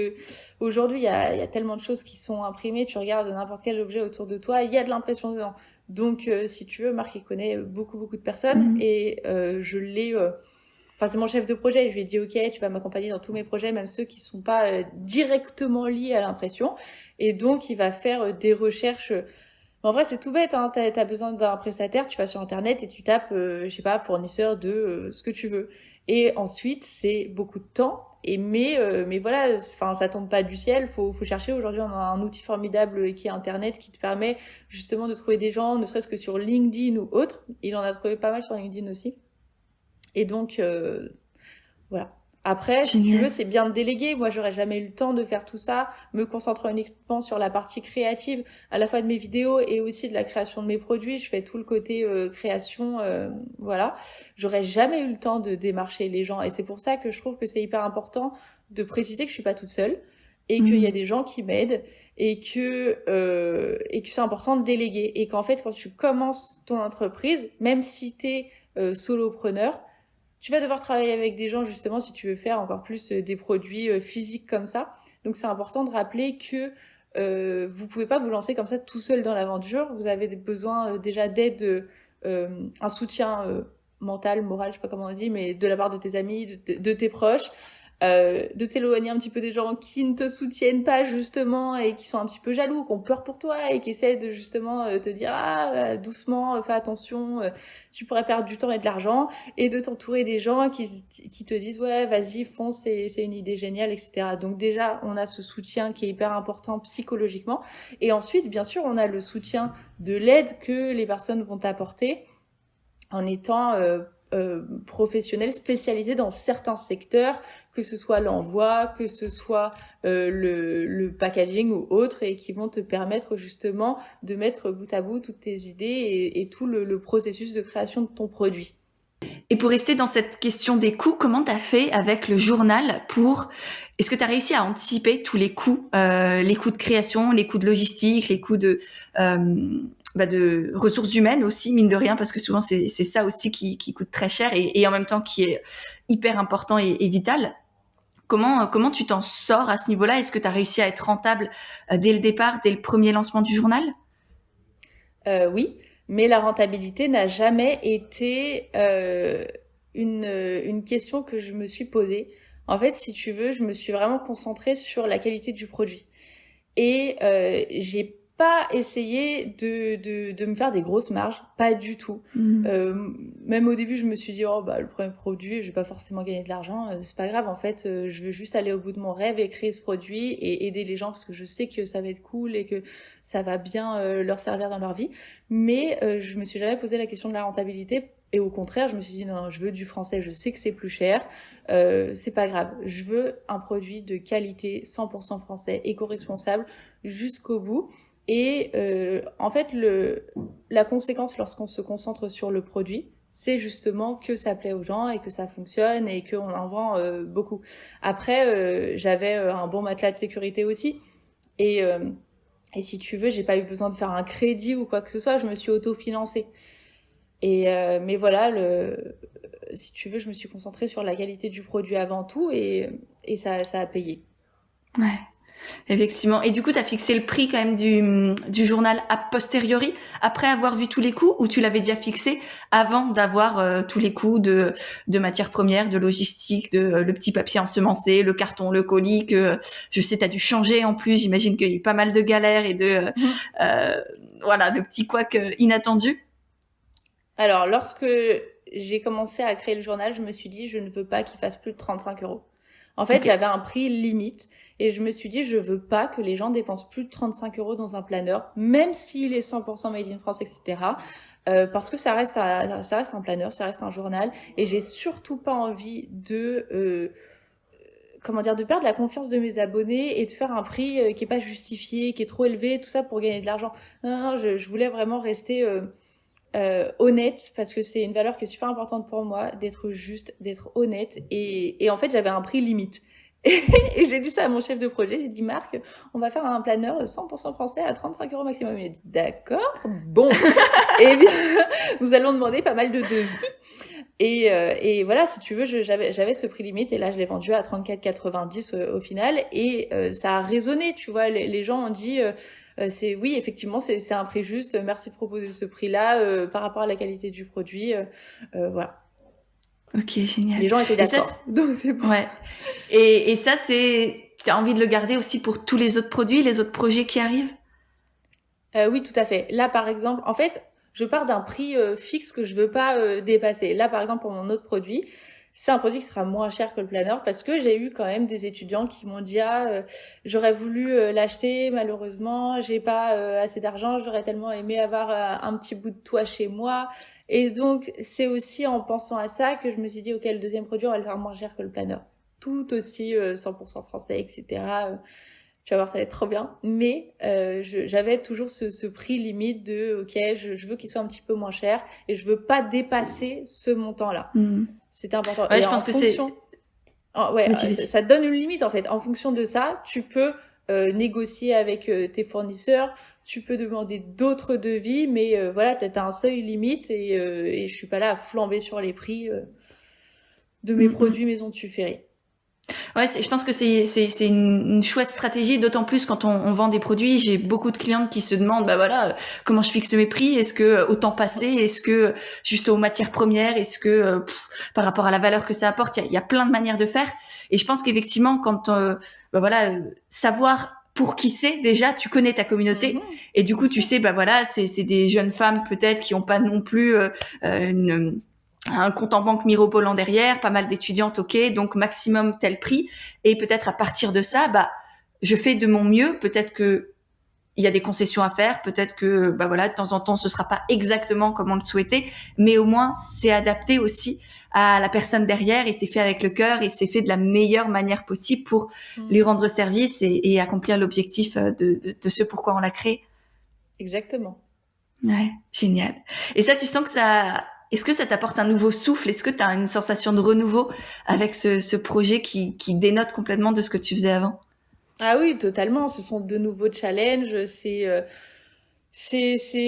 aujourd'hui, il y a tellement de choses qui sont imprimées. Tu regardes n'importe quel objet autour de toi, il y a de l'impression dedans. Donc si tu veux, Marc, il connaît beaucoup de personnes et je l'ai. C'est mon chef de projet. Je lui ai dit, ok, tu vas m'accompagner dans tous mes projets, même ceux qui sont pas directement liés à l'impression. Et donc, il va faire des recherches. En vrai, c'est tout bête, hein. T'as besoin d'un prestataire, tu vas sur Internet et tu tapes, fournisseur de ce que tu veux. Et ensuite, c'est beaucoup de temps Mais voilà, enfin ça tombe pas du ciel, faut chercher. Aujourd'hui, on a un outil formidable qui est Internet, qui te permet justement de trouver des gens, ne serait-ce que sur LinkedIn ou autre. Il en a trouvé pas mal sur LinkedIn aussi. Et donc voilà. Après, si tu veux, c'est bien de déléguer. Moi, j'aurais jamais eu le temps de faire tout ça, me concentrer uniquement sur la partie créative, à la fois de mes vidéos et aussi de la création de mes produits. Je fais tout le côté création, voilà. J'aurais jamais eu le temps de démarcher les gens. Et c'est pour ça que je trouve que c'est hyper important de préciser que je suis pas toute seule et qu'il y a des gens qui m'aident et que c'est important de déléguer. Et qu'en fait, quand tu commences ton entreprise, même si t'es solopreneur, tu vas devoir travailler avec des gens justement si tu veux faire encore plus des produits physiques comme ça. Donc c'est important de rappeler que vous pouvez pas vous lancer comme ça tout seul dans l'aventure. Vous avez besoin déjà d'aide, un soutien mental, moral, je sais pas comment on dit, mais de la part de tes amis, de tes proches. De t'éloigner un petit peu des gens qui ne te soutiennent pas justement et qui sont un petit peu jaloux, qui ont peur pour toi et qui essaient de justement te dire doucement, fais attention, tu pourrais perdre du temps et de l'argent, et de t'entourer des gens qui te disent ouais vas-y fonce, c'est une idée géniale, etc. Donc déjà on a ce soutien qui est hyper important psychologiquement, et ensuite bien sûr on a le soutien de l'aide que les personnes vont t'apporter en étant professionnels spécialisés dans certains secteurs, que ce soit l'envoi, que ce soit le packaging ou autre, et qui vont te permettre justement de mettre bout à bout toutes tes idées et tout le processus de création de ton produit.
Et pour rester dans cette question des coûts, comment t'as fait avec le journal est-ce que t'as réussi à anticiper tous les coûts de création, les coûts de logistique, les coûts de ressources humaines aussi, mine de rien, parce que souvent c'est ça aussi qui coûte très cher et en même temps qui est hyper important et vital. Comment tu t'en sors à ce niveau-là? Est-ce que tu as réussi à être rentable dès le départ, dès le premier lancement du journal?
Oui, mais la rentabilité n'a jamais été une question que je me suis posée. En fait, si tu veux, je me suis vraiment concentrée sur la qualité du produit. Et j'ai pas essayé de me faire des grosses marges, pas du tout. Même au début, je me suis dit le premier produit, je vais pas forcément gagner de l'argent, c'est pas grave en fait, je veux juste aller au bout de mon rêve et créer ce produit et aider les gens parce que je sais que ça va être cool et que ça va bien leur servir dans leur vie. Mais je me suis jamais posé la question de la rentabilité. Et au contraire, je me suis dit non, je veux du français, je sais que c'est plus cher, c'est pas grave. Je veux un produit de qualité, 100% français, éco-responsable, jusqu'au bout. Et en fait, la conséquence lorsqu'on se concentre sur le produit, c'est justement que ça plaît aux gens et que ça fonctionne et qu'on en vend beaucoup. Après, j'avais un bon matelas de sécurité aussi. Et si tu veux, j'ai pas eu besoin de faire un crédit ou quoi que ce soit, je me suis autofinancée. Mais voilà, si tu veux, je me suis concentrée sur la qualité du produit avant tout et ça a payé.
Ouais, effectivement. Et du coup, tu as fixé le prix quand même du journal a posteriori, après avoir vu tous les coûts, ou tu l'avais déjà fixé avant d'avoir tous les coûts de matières premières, de logistique, de le petit papier ensemencé, le carton, le colis, que je sais, tu as dû changer en plus. J'imagine qu'il y a eu pas mal de galères et de petits couacs inattendus.
Alors, lorsque j'ai commencé à créer le journal, je me suis dit, je ne veux pas qu'il fasse plus de 35 euros. En fait, j'avais un prix limite et je me suis dit, je veux pas que les gens dépensent plus de 35 euros dans un planeur, même s'il est 100% made in France, etc. Parce que ça reste un planeur, ça reste un journal, et j'ai surtout pas envie de perdre la confiance de mes abonnés et de faire un prix qui est pas justifié, qui est trop élevé, tout ça pour gagner de l'argent. Non, je voulais vraiment rester honnête, parce que c'est une valeur qui est super importante pour moi, d'être juste, d'être honnête, et en fait j'avais un prix limite. Et j'ai dit ça à mon chef de projet, j'ai dit Marc, on va faire un planeur 100% français à 35 euros maximum. Il a dit d'accord, bon. Et bien, nous allons demander pas mal de devis. Et voilà, si tu veux, j'avais ce prix limite, et là je l'ai vendu à 34,90 au final, et ça a résonné, tu vois, les gens ont dit oui, effectivement, c'est un prix juste, merci de proposer ce prix-là par rapport à la qualité du produit, voilà.
Ok, génial.
Les gens étaient d'accord. Donc c'est bon.
Ouais. Et ça, tu as envie de le garder aussi pour tous les autres produits, les autres projets qui arrivent?
Oui, tout à fait. Là, par exemple, en fait, je pars d'un prix fixe que je veux pas dépasser. Là, par exemple, pour mon autre produit, c'est un produit qui sera moins cher que le planner parce que j'ai eu quand même des étudiants qui m'ont dit j'aurais voulu l'acheter, malheureusement j'ai pas assez d'argent, j'aurais tellement aimé avoir un petit bout de toit chez moi. Et donc c'est aussi en pensant à ça que je me suis dit ok, le deuxième produit on va le faire moins cher que le planner, tout aussi 100% français, etc. Tu vas voir, ça va être trop bien. Mais j'avais toujours ce prix limite de ok, je veux qu'il soit un petit peu moins cher et je veux pas dépasser ce montant-là. C'est important.
Ouais,
et
je pense que c'est...
ça te donne une limite en fait. En fonction de ça, tu peux négocier avec tes fournisseurs, tu peux demander d'autres devis, mais voilà, t'as un seuil limite et je suis pas là à flamber sur les prix de mes produits maison de Ferry.
Ouais, je pense que c'est une chouette stratégie, d'autant plus quand on vend des produits. J'ai beaucoup de clientes qui se demandent, bah voilà, comment je fixe mes prix? Est-ce que au temps passé? Est-ce que juste aux matières premières? Est-ce que par rapport à la valeur que ça apporte? Il y a plein de manières de faire. Et je pense qu'effectivement, quand bah voilà, savoir pour qui c'est, déjà tu connais ta communauté et du coup tu sais, bah voilà, c'est des jeunes femmes peut-être qui ont pas non plus un compte en banque mirobolant derrière, pas mal d'étudiantes, ok, donc maximum tel prix, et peut-être à partir de ça, bah je fais de mon mieux. Peut-être que il y a des concessions à faire, peut-être que bah voilà, de temps en temps ce sera pas exactement comme on le souhaitait, mais au moins c'est adapté aussi à la personne derrière et c'est fait avec le cœur et c'est fait de la meilleure manière possible pour lui rendre service et accomplir l'objectif de ce pourquoi on l'a créé.
Exactement.
Ouais, génial. Et ça, tu sens que ça... Est-ce que ça t'apporte un nouveau souffle? Est-ce que tu as une sensation de renouveau avec ce projet qui dénote complètement de ce que tu faisais avant?
Ah oui, totalement. Ce sont de nouveaux challenges. C'est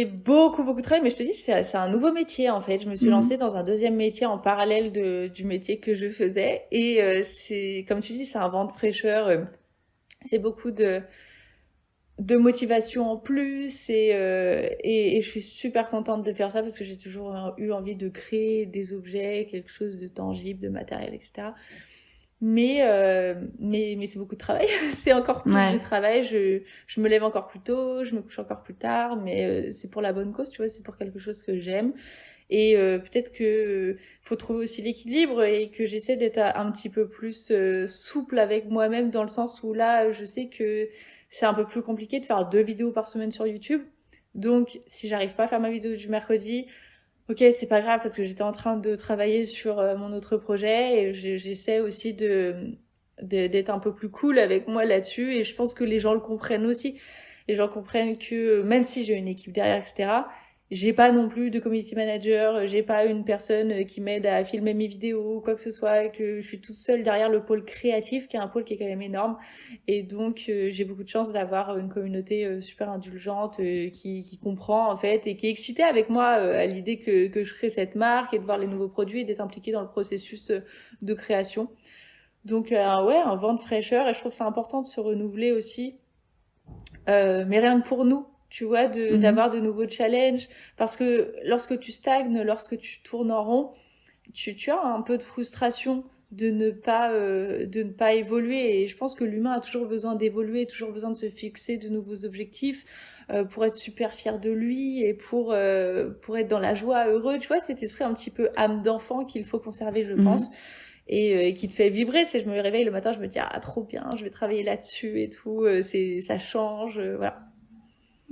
beaucoup de travail. Mais je te dis, c'est un nouveau métier en fait. Je me suis lancée dans un deuxième métier en parallèle du métier que je faisais. Et c'est, comme tu dis, c'est un vent de fraîcheur. C'est beaucoup de motivation en plus et je suis super contente de faire ça parce que j'ai toujours eu envie de créer des objets, quelque chose de tangible, de matériel, etc. Mais c'est beaucoup de travail. C'est encore plus de travail. Je me lève encore plus tôt, je me couche encore plus tard, mais c'est pour la bonne cause, tu vois, c'est pour quelque chose que j'aime. Et peut-être que faut trouver aussi l'équilibre et que j'essaie d'être un petit peu plus souple avec moi-même dans le sens où là, je sais que c'est un peu plus compliqué de faire 2 vidéos par semaine sur YouTube. Donc, si j'arrive pas à faire ma vidéo du mercredi, ok, c'est pas grave parce que j'étais en train de travailler sur mon autre projet et j'essaie aussi d'être un peu plus cool avec moi là-dessus et je pense que les gens le comprennent aussi. Les gens comprennent que même si j'ai une équipe derrière, etc., j'ai pas non plus de community manager, j'ai pas une personne qui m'aide à filmer mes vidéos ou quoi que ce soit, que je suis toute seule derrière le pôle créatif, qui est un pôle qui est quand même énorme. Et donc, j'ai beaucoup de chance d'avoir une communauté super indulgente, qui comprend, en fait, et qui est excitée avec moi à l'idée que je crée cette marque et de voir les nouveaux produits et d'être impliquée dans le processus de création. Donc, ouais, un vent de fraîcheur. Et je trouve que c'est important de se renouveler aussi, mais rien que pour nous. Tu vois, d'avoir de nouveaux challenges. Parce que lorsque tu stagnes, lorsque tu tournes en rond, tu as un peu de frustration de ne pas évoluer. Et je pense que l'humain a toujours besoin d'évoluer, toujours besoin de se fixer de nouveaux objectifs, pour être super fier de lui et pour être dans la joie, heureux. Tu vois, cet esprit un petit peu âme d'enfant qu'il faut conserver, je pense. Et qui te fait vibrer, tu sais, je me réveille le matin, je me dis, ah, trop bien, je vais travailler là-dessus et tout, ça change, voilà.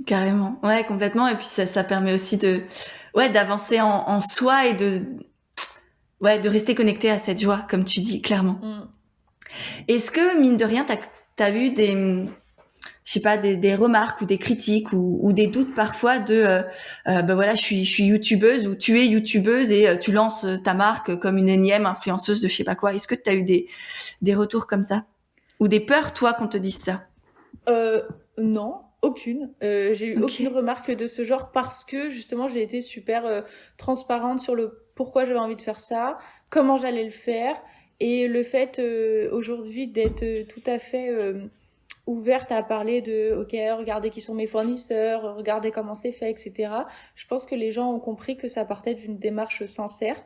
Carrément, ouais, complètement. Et puis ça permet aussi d'avancer en soi et de rester connecté à cette joie, comme tu dis, clairement. Est-ce que, mine de rien, t'as eu des remarques ou des critiques ou des doutes parfois de ben voilà, je suis youtubeuse ou tu es youtubeuse et tu lances ta marque comme une énième influenceuse de je sais pas quoi. Est-ce que t'as eu des retours comme ça ou des peurs, toi, qu'on te dise ça?
Non. Aucune. J'ai eu aucune remarque de ce genre parce que justement j'ai été super transparente sur le pourquoi j'avais envie de faire ça, comment j'allais le faire et le fait aujourd'hui d'être tout à fait ouverte à parler de ok, regardez qui sont mes fournisseurs, regardez comment c'est fait, etc. Je pense que les gens ont compris que ça partait d'une démarche sincère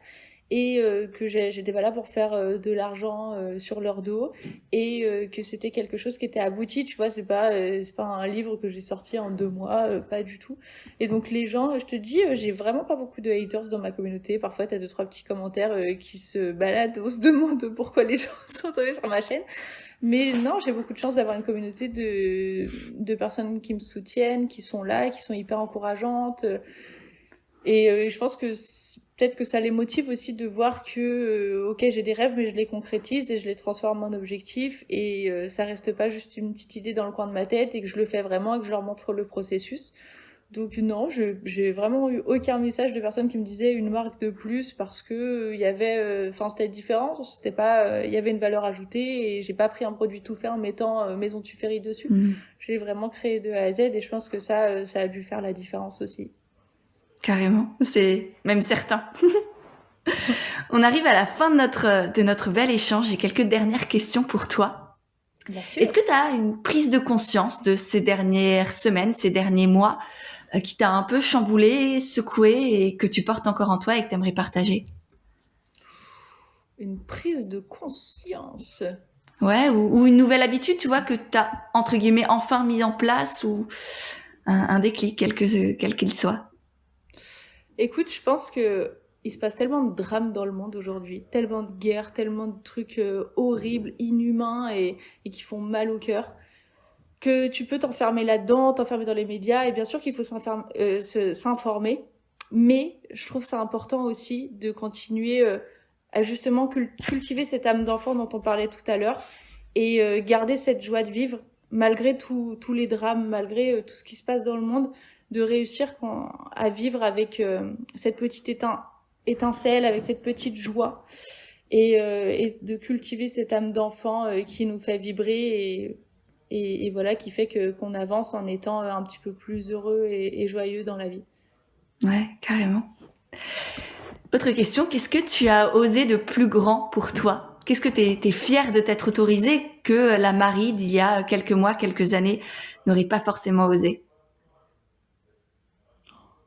et que j'étais pas là pour faire de l'argent sur leur dos et que c'était quelque chose qui était abouti, tu vois, c'est pas un livre que j'ai sorti en 2 mois, pas du tout. Et donc les gens, je te dis, j'ai vraiment pas beaucoup de haters dans ma communauté. Parfois t'as 2-3 petits commentaires qui se baladent, on se demande pourquoi les gens sont tombés sur ma chaîne. Mais non, j'ai beaucoup de chance d'avoir une communauté de personnes qui me soutiennent, qui sont là, qui sont hyper encourageantes. Et je pense que peut-être que ça les motive aussi de voir que, ok, j'ai des rêves, mais je les concrétise et je les transforme en objectifs. Et ça reste pas juste une petite idée dans le coin de ma tête et que je le fais vraiment et que je leur montre le processus. Donc non, j'ai vraiment eu aucun message de personnes qui me disaient une marque de plus parce que il y avait, enfin c'était différent, c'était pas, il y avait une valeur ajoutée et j'ai pas pris un produit tout fait en mettant Maison Tufferie dessus. J'ai vraiment créé de A à Z et je pense que ça a dû faire la différence aussi.
Carrément, c'est même certain. On arrive à la fin de notre bel échange. J'ai quelques dernières questions pour toi.
Bien sûr.
Est-ce que tu as une prise de conscience de ces dernières semaines, ces derniers mois, qui t'a un peu chamboulé, secoué et que tu portes encore en toi et que tu aimerais partager?
Une prise de conscience.
Ouais, ou une nouvelle habitude, tu vois, que tu as, entre guillemets, enfin mis en place, ou un déclic, quel qu'il soit.
Écoute, je pense que il se passe tellement de drames dans le monde aujourd'hui, tellement de guerres, tellement de trucs horribles, inhumains et qui font mal au cœur, que tu peux t'enfermer là-dedans, t'enfermer dans les médias, et bien sûr qu'il faut s'informer, mais je trouve ça important aussi de continuer à justement cultiver cette âme d'enfant dont on parlait tout à l'heure, et garder cette joie de vivre, malgré tous les drames, malgré tout ce qui se passe dans le monde, de réussir à vivre avec cette petite étincelle, avec cette petite joie, et de cultiver cette âme d'enfant qui nous fait vibrer et voilà, qui fait qu'on avance en étant un petit peu plus heureux et joyeux dans la vie.
Ouais, carrément. Autre question, qu'est-ce que tu as osé de plus grand pour toi? Qu'est-ce que t'es fière de t'être autorisée que la Marie d'il y a quelques mois, quelques années n'aurait pas forcément osé?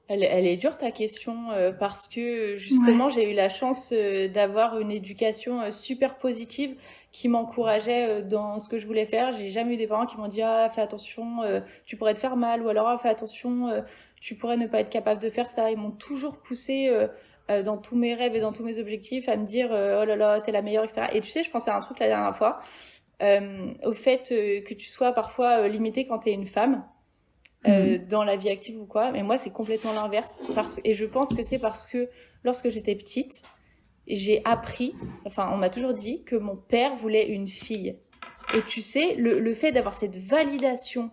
Elle est dure ta question parce que justement
Ouais.
j'ai eu la chance d'avoir une éducation super positive qui m'encourageait dans ce que je voulais faire. J'ai jamais eu des parents qui m'ont dit ah fais attention tu pourrais te faire mal ou alors ah fais attention tu pourrais ne pas être capable de faire ça. Ils m'ont toujours poussé dans tous mes rêves et dans tous mes objectifs à me dire oh là là t'es la meilleure, etc. Et tu sais, je pensais à un truc la dernière fois au fait que tu sois parfois limitée quand t'es une femme. Dans la vie active ou quoi, mais moi c'est complètement l'inverse et je pense que c'est parce que lorsque j'étais petite j'ai appris, enfin on m'a toujours dit que mon père voulait une fille, et tu sais le fait d'avoir cette validation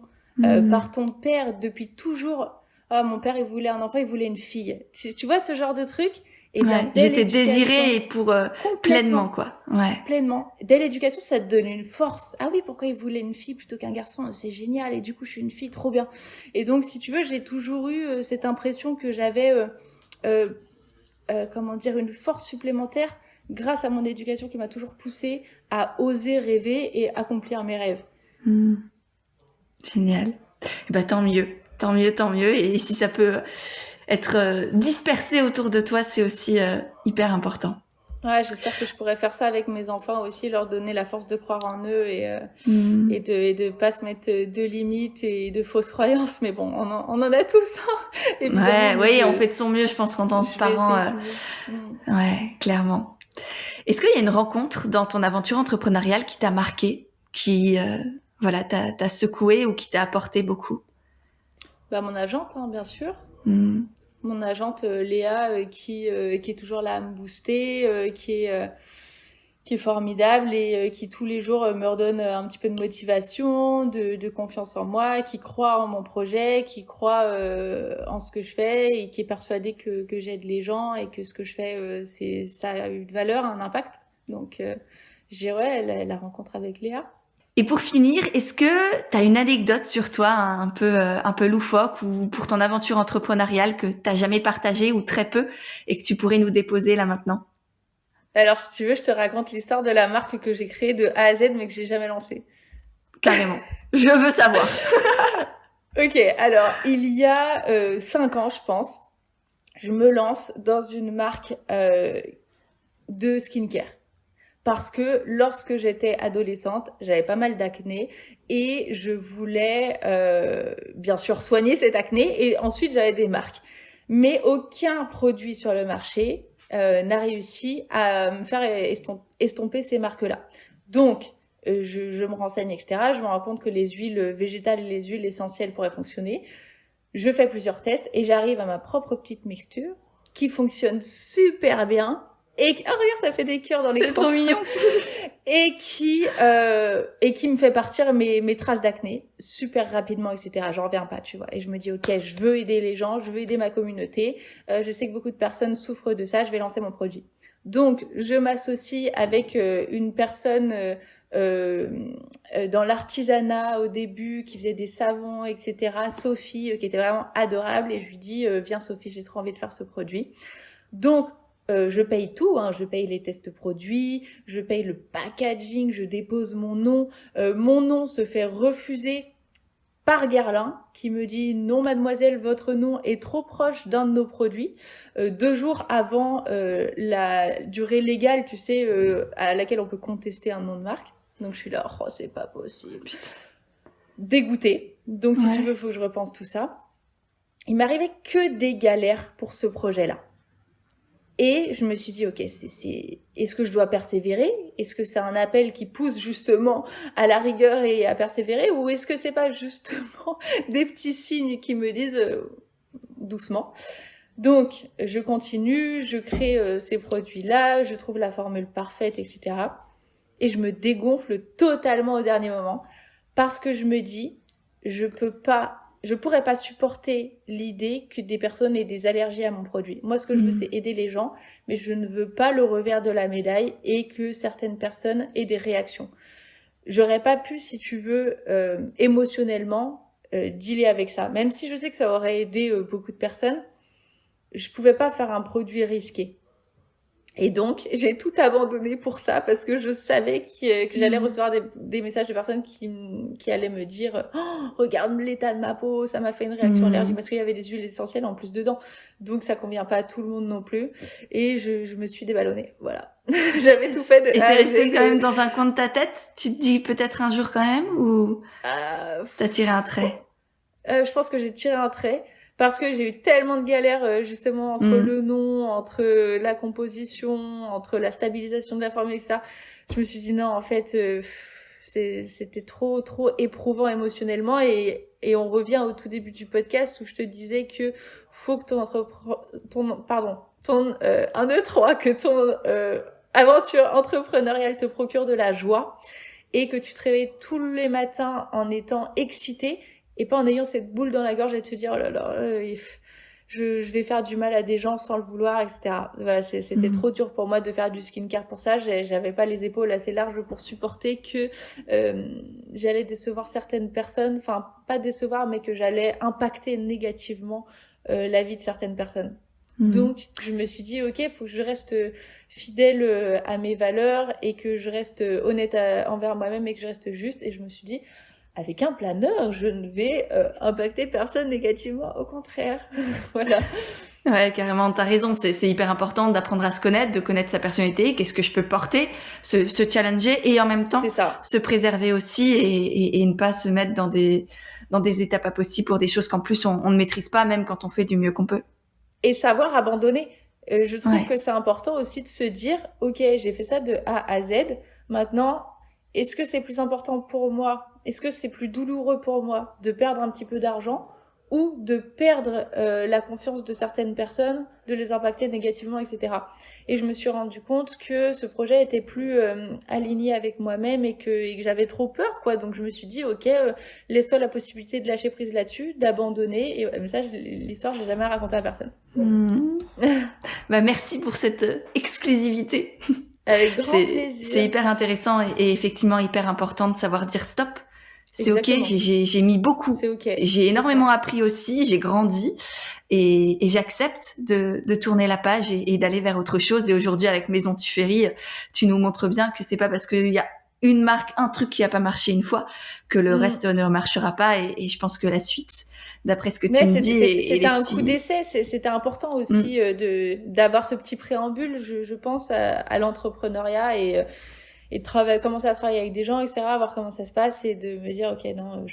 par ton père depuis toujours, ah mon père il voulait un enfant, il voulait une fille, tu vois ce genre de truc, et bien
j'étais désirée pour pleinement quoi. Ouais.
Pleinement. Dès l'éducation, ça te donne une force. Ah oui, pourquoi il voulait une fille plutôt qu'un garçon? C'est génial. Et du coup, je suis une fille, trop bien. Et donc, si tu veux, j'ai toujours eu cette impression que j'avais, comment dire, une force supplémentaire grâce à mon éducation qui m'a toujours poussée à oser rêver et accomplir mes rêves.
Génial. Et bah, tant mieux. Tant mieux, tant mieux. Et si ça peut être dispersé autour de toi, c'est aussi hyper important.
Ouais, j'espère que je pourrais faire ça avec mes enfants aussi, leur donner la force de croire en eux et de pas se mettre de limites et de fausses croyances. Mais bon, on en a tous. Hein,
ouais, oui, on fait de son mieux, je pense, qu'en tant que parent. Ouais, clairement. Est-ce qu'il y a une rencontre dans ton aventure entrepreneuriale qui t'a marqué, qui voilà, t'a secoué ou qui t'a apporté beaucoup?
Bah, mon agente, hein, bien sûr. Mon agente Léa qui est toujours là à me booster, qui est formidable et qui tous les jours me redonne un petit peu de motivation, de confiance en moi, qui croit en mon projet, qui croit en ce que je fais et qui est persuadée que j'aide les gens et que ce que je fais ça a eu de valeur, un impact. Donc j'ai la rencontre avec Léa.
Et pour finir, est-ce que tu as une anecdote sur toi un peu loufoque ou pour ton aventure entrepreneuriale que t'as jamais partagée ou très peu et que tu pourrais nous déposer là maintenant?
Alors si tu veux, je te raconte l'histoire de la marque que j'ai créée de A à Z mais que j'ai jamais lancée.
Carrément. Je veux savoir.
Ok, alors il y a 5 ans je pense, je me lance dans une marque de skincare. Parce que lorsque j'étais adolescente, j'avais pas mal d'acné et je voulais bien sûr soigner cette acné et ensuite j'avais des marques. Mais aucun produit sur le marché n'a réussi à me faire estomper ces marques-là. Donc, je me renseigne, etc. Je me rends compte que les huiles végétales et les huiles essentielles pourraient fonctionner. Je fais plusieurs tests et j'arrive à ma propre petite mixture qui fonctionne super bien. Et oh, regarde, ça fait des cœurs dans l'écran.
C'est trop mignon.
et qui me fait partir mes traces d'acné super rapidement, etc. J'en reviens pas, tu vois. Et je me dis, ok, je veux aider les gens, je veux aider ma communauté. Je sais que beaucoup de personnes souffrent de ça. Je vais lancer mon produit. Donc, je m'associe avec une personne dans l'artisanat au début, qui faisait des savons, etc. Sophie, qui était vraiment adorable. Et je lui dis, viens Sophie, j'ai trop envie de faire ce produit. Donc, je paye tout, hein. Je paye les tests produits, je paye le packaging, je dépose mon nom. Mon nom se fait refuser par Guerlain, qui me dit non mademoiselle, votre nom est trop proche d'un de nos produits. 2 jours avant la durée légale, tu sais, à laquelle on peut contester un nom de marque. Donc je suis là, oh c'est pas possible. Dégoûtée. Donc si tu veux, faut que je repense tout ça. Il m'arrivait que des galères pour ce projet-là. Et je me suis dit, ok, est-ce que je dois persévérer? Est-ce que c'est un appel qui pousse justement à la rigueur et à persévérer? Ou est-ce que c'est pas justement des petits signes qui me disent doucement? Donc, je continue, je crée ces produits-là, je trouve la formule parfaite, etc. Et je me dégonfle totalement au dernier moment parce que je me dis, je pourrais pas supporter l'idée que des personnes aient des allergies à mon produit. Moi, ce que je veux, c'est aider les gens, mais je ne veux pas le revers de la médaille et que certaines personnes aient des réactions. J'aurais pas pu, si tu veux, émotionnellement, dealer avec ça. Même si je sais que ça aurait aidé beaucoup de personnes, je pouvais pas faire un produit risqué. Et donc, j'ai tout abandonné pour ça parce que je savais que j'allais recevoir des messages de personnes qui allaient me dire oh, regarde l'état de ma peau, ça m'a fait une réaction allergique parce qu'il y avait des huiles essentielles en plus dedans. Donc, ça convient pas à tout le monde non plus. Et je me suis déballonnée. Voilà. J'avais tout fait de
Et c'est resté quand même dans un coin de ta tête? Tu te dis peut-être un jour quand même ou t'as tiré un trait?
Je pense que j'ai tiré un trait. Parce que j'ai eu tellement de galères justement entre le nom, entre la composition, entre la stabilisation de la formule, etc. Je me suis dit non, en fait, c'était trop éprouvant émotionnellement et on revient au tout début du podcast où je te disais que faut que ton aventure entrepreneuriale te procure de la joie et que tu te réveilles tous les matins en étant excité. Et pas en ayant cette boule dans la gorge et de se dire, oh là là, je vais faire du mal à des gens sans le vouloir, etc. Voilà, c'était trop dur pour moi de faire du skincare pour ça. J'avais pas les épaules assez larges pour supporter que j'allais décevoir certaines personnes. Enfin, pas décevoir, mais que j'allais impacter négativement la vie de certaines personnes. Donc, je me suis dit, ok, faut que je reste fidèle à mes valeurs et que je reste honnête envers moi-même et que je reste juste. Et je me suis dit, avec un planeur, je ne vais impacter personne négativement, au contraire. Voilà.
Ouais, carrément, t'as raison. C'est hyper important d'apprendre à se connaître, de connaître sa personnalité, qu'est-ce que je peux porter, se challenger et en même temps se préserver aussi et ne pas se mettre dans des étapes pas possibles pour des choses qu'en plus on ne maîtrise pas, même quand on fait du mieux qu'on peut.
Et savoir abandonner. Je trouve que c'est important aussi de se dire, ok, j'ai fait ça de A à Z. Maintenant, est-ce que c'est plus important pour moi? Est-ce que c'est plus douloureux pour moi de perdre un petit peu d'argent ou de perdre la confiance de certaines personnes, de les impacter négativement, etc. Et je me suis rendu compte que ce projet était plus aligné avec moi-même et que j'avais trop peur, quoi. Donc je me suis dit, ok, laisse-toi la possibilité de lâcher prise là-dessus, d'abandonner. Et mais ça, l'histoire, j'ai jamais raconté à personne.
Bah merci pour cette exclusivité.
Avec grand plaisir.
C'est hyper intéressant et effectivement hyper important de savoir dire stop. C'est ok, j'ai mis beaucoup.
C'est ok.
J'ai énormément appris aussi, j'ai grandi et j'accepte de tourner la page et d'aller vers autre chose. Et aujourd'hui, avec Maison Tuffery, tu nous montres bien que c'est pas parce qu'il y a une marque, un truc qui a pas marché une fois, que le reste ne marchera pas. Et je pense que la suite, d'après ce que tu me dis,
c'était un coup d'essai. C'était important aussi d'avoir ce petit préambule, je pense, à l'entrepreneuriat et commencer à travailler avec des gens, etc., voir comment ça se passe et de me dire, ok, non,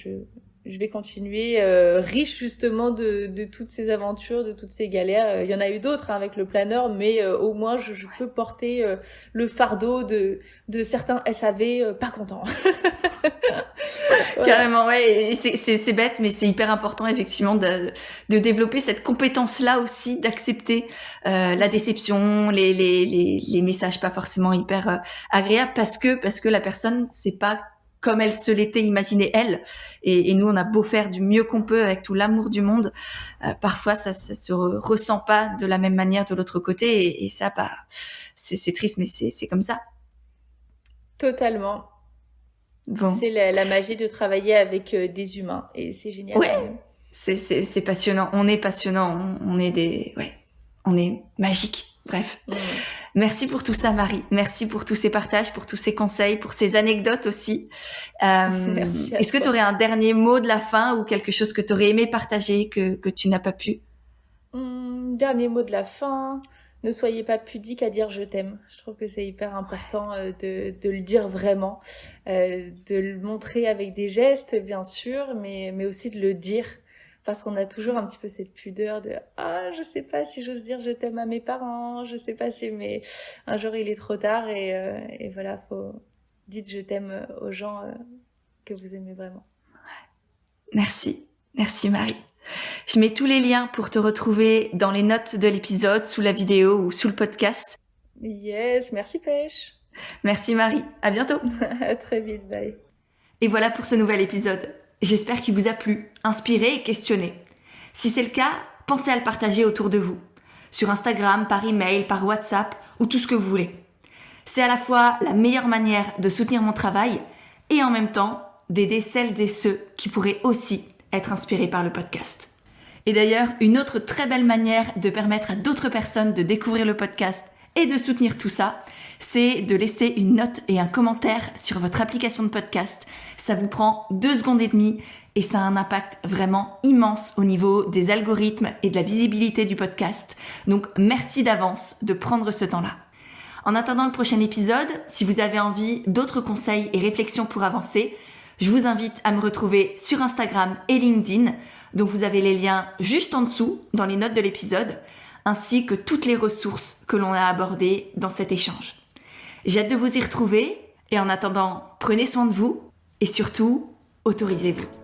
je vais continuer, riche justement de toutes ces aventures, de toutes ces galères. Il y en a eu d'autres avec le planeur, mais au moins je peux porter le fardeau de certains SAV pas contents.
Voilà. Carrément, ouais. Et c'est bête, mais c'est hyper important effectivement de développer cette compétence-là aussi, d'accepter la déception, les messages pas forcément hyper agréables, parce que la personne c'est pas comme elle se l'était imaginé elle. Et nous, on a beau faire du mieux qu'on peut avec tout l'amour du monde, parfois ça se ressent pas de la même manière de l'autre côté. Et ça, bah, c'est triste, mais c'est comme ça.
Totalement.
Bon.
C'est la magie de travailler avec des humains et c'est génial.
Ouais, c'est passionnant. On est passionnant. On est magique. Bref. Merci pour tout ça, Marie. Merci pour tous ces partages, pour tous ces conseils, pour ces anecdotes aussi.
Merci.
Est-ce que tu aurais un dernier mot de la fin ou quelque chose que tu aurais aimé partager que tu n'as pas pu?
Dernier mot de la fin. Ne soyez pas pudique à dire je t'aime. Je trouve que c'est hyper important de le dire vraiment, de le montrer avec des gestes bien sûr, mais aussi de le dire. Parce qu'on a toujours un petit peu cette pudeur de je sais pas si j'ose dire je t'aime à mes parents, je sais pas si, mais un jour il est trop tard et voilà, dites je t'aime aux gens que vous aimez vraiment.
Merci Marie. Je mets tous les liens pour te retrouver dans les notes de l'épisode, sous la vidéo ou sous le podcast.
Yes, merci Pêche.
Merci Marie, à bientôt.
À très vite, bye.
Et voilà pour ce nouvel épisode. J'espère qu'il vous a plu, inspiré et questionné. Si c'est le cas, pensez à le partager autour de vous. Sur Instagram, par email, par WhatsApp ou tout ce que vous voulez. C'est à la fois la meilleure manière de soutenir mon travail et en même temps d'aider celles et ceux qui pourraient aussi être inspirés par le podcast. Et d'ailleurs, une autre très belle manière de permettre à d'autres personnes de découvrir le podcast et de soutenir tout ça, c'est de laisser une note et un commentaire sur votre application de podcast. Ça vous prend 2 secondes et demie et ça a un impact vraiment immense au niveau des algorithmes et de la visibilité du podcast. Donc merci d'avance de prendre ce temps-là. En attendant le prochain épisode, si vous avez envie d'autres conseils et réflexions pour avancer, je vous invite à me retrouver sur Instagram et LinkedIn, dont vous avez les liens juste en dessous dans les notes de l'épisode, ainsi que toutes les ressources que l'on a abordées dans cet échange. J'ai hâte de vous y retrouver et en attendant, prenez soin de vous et surtout, autorisez-vous.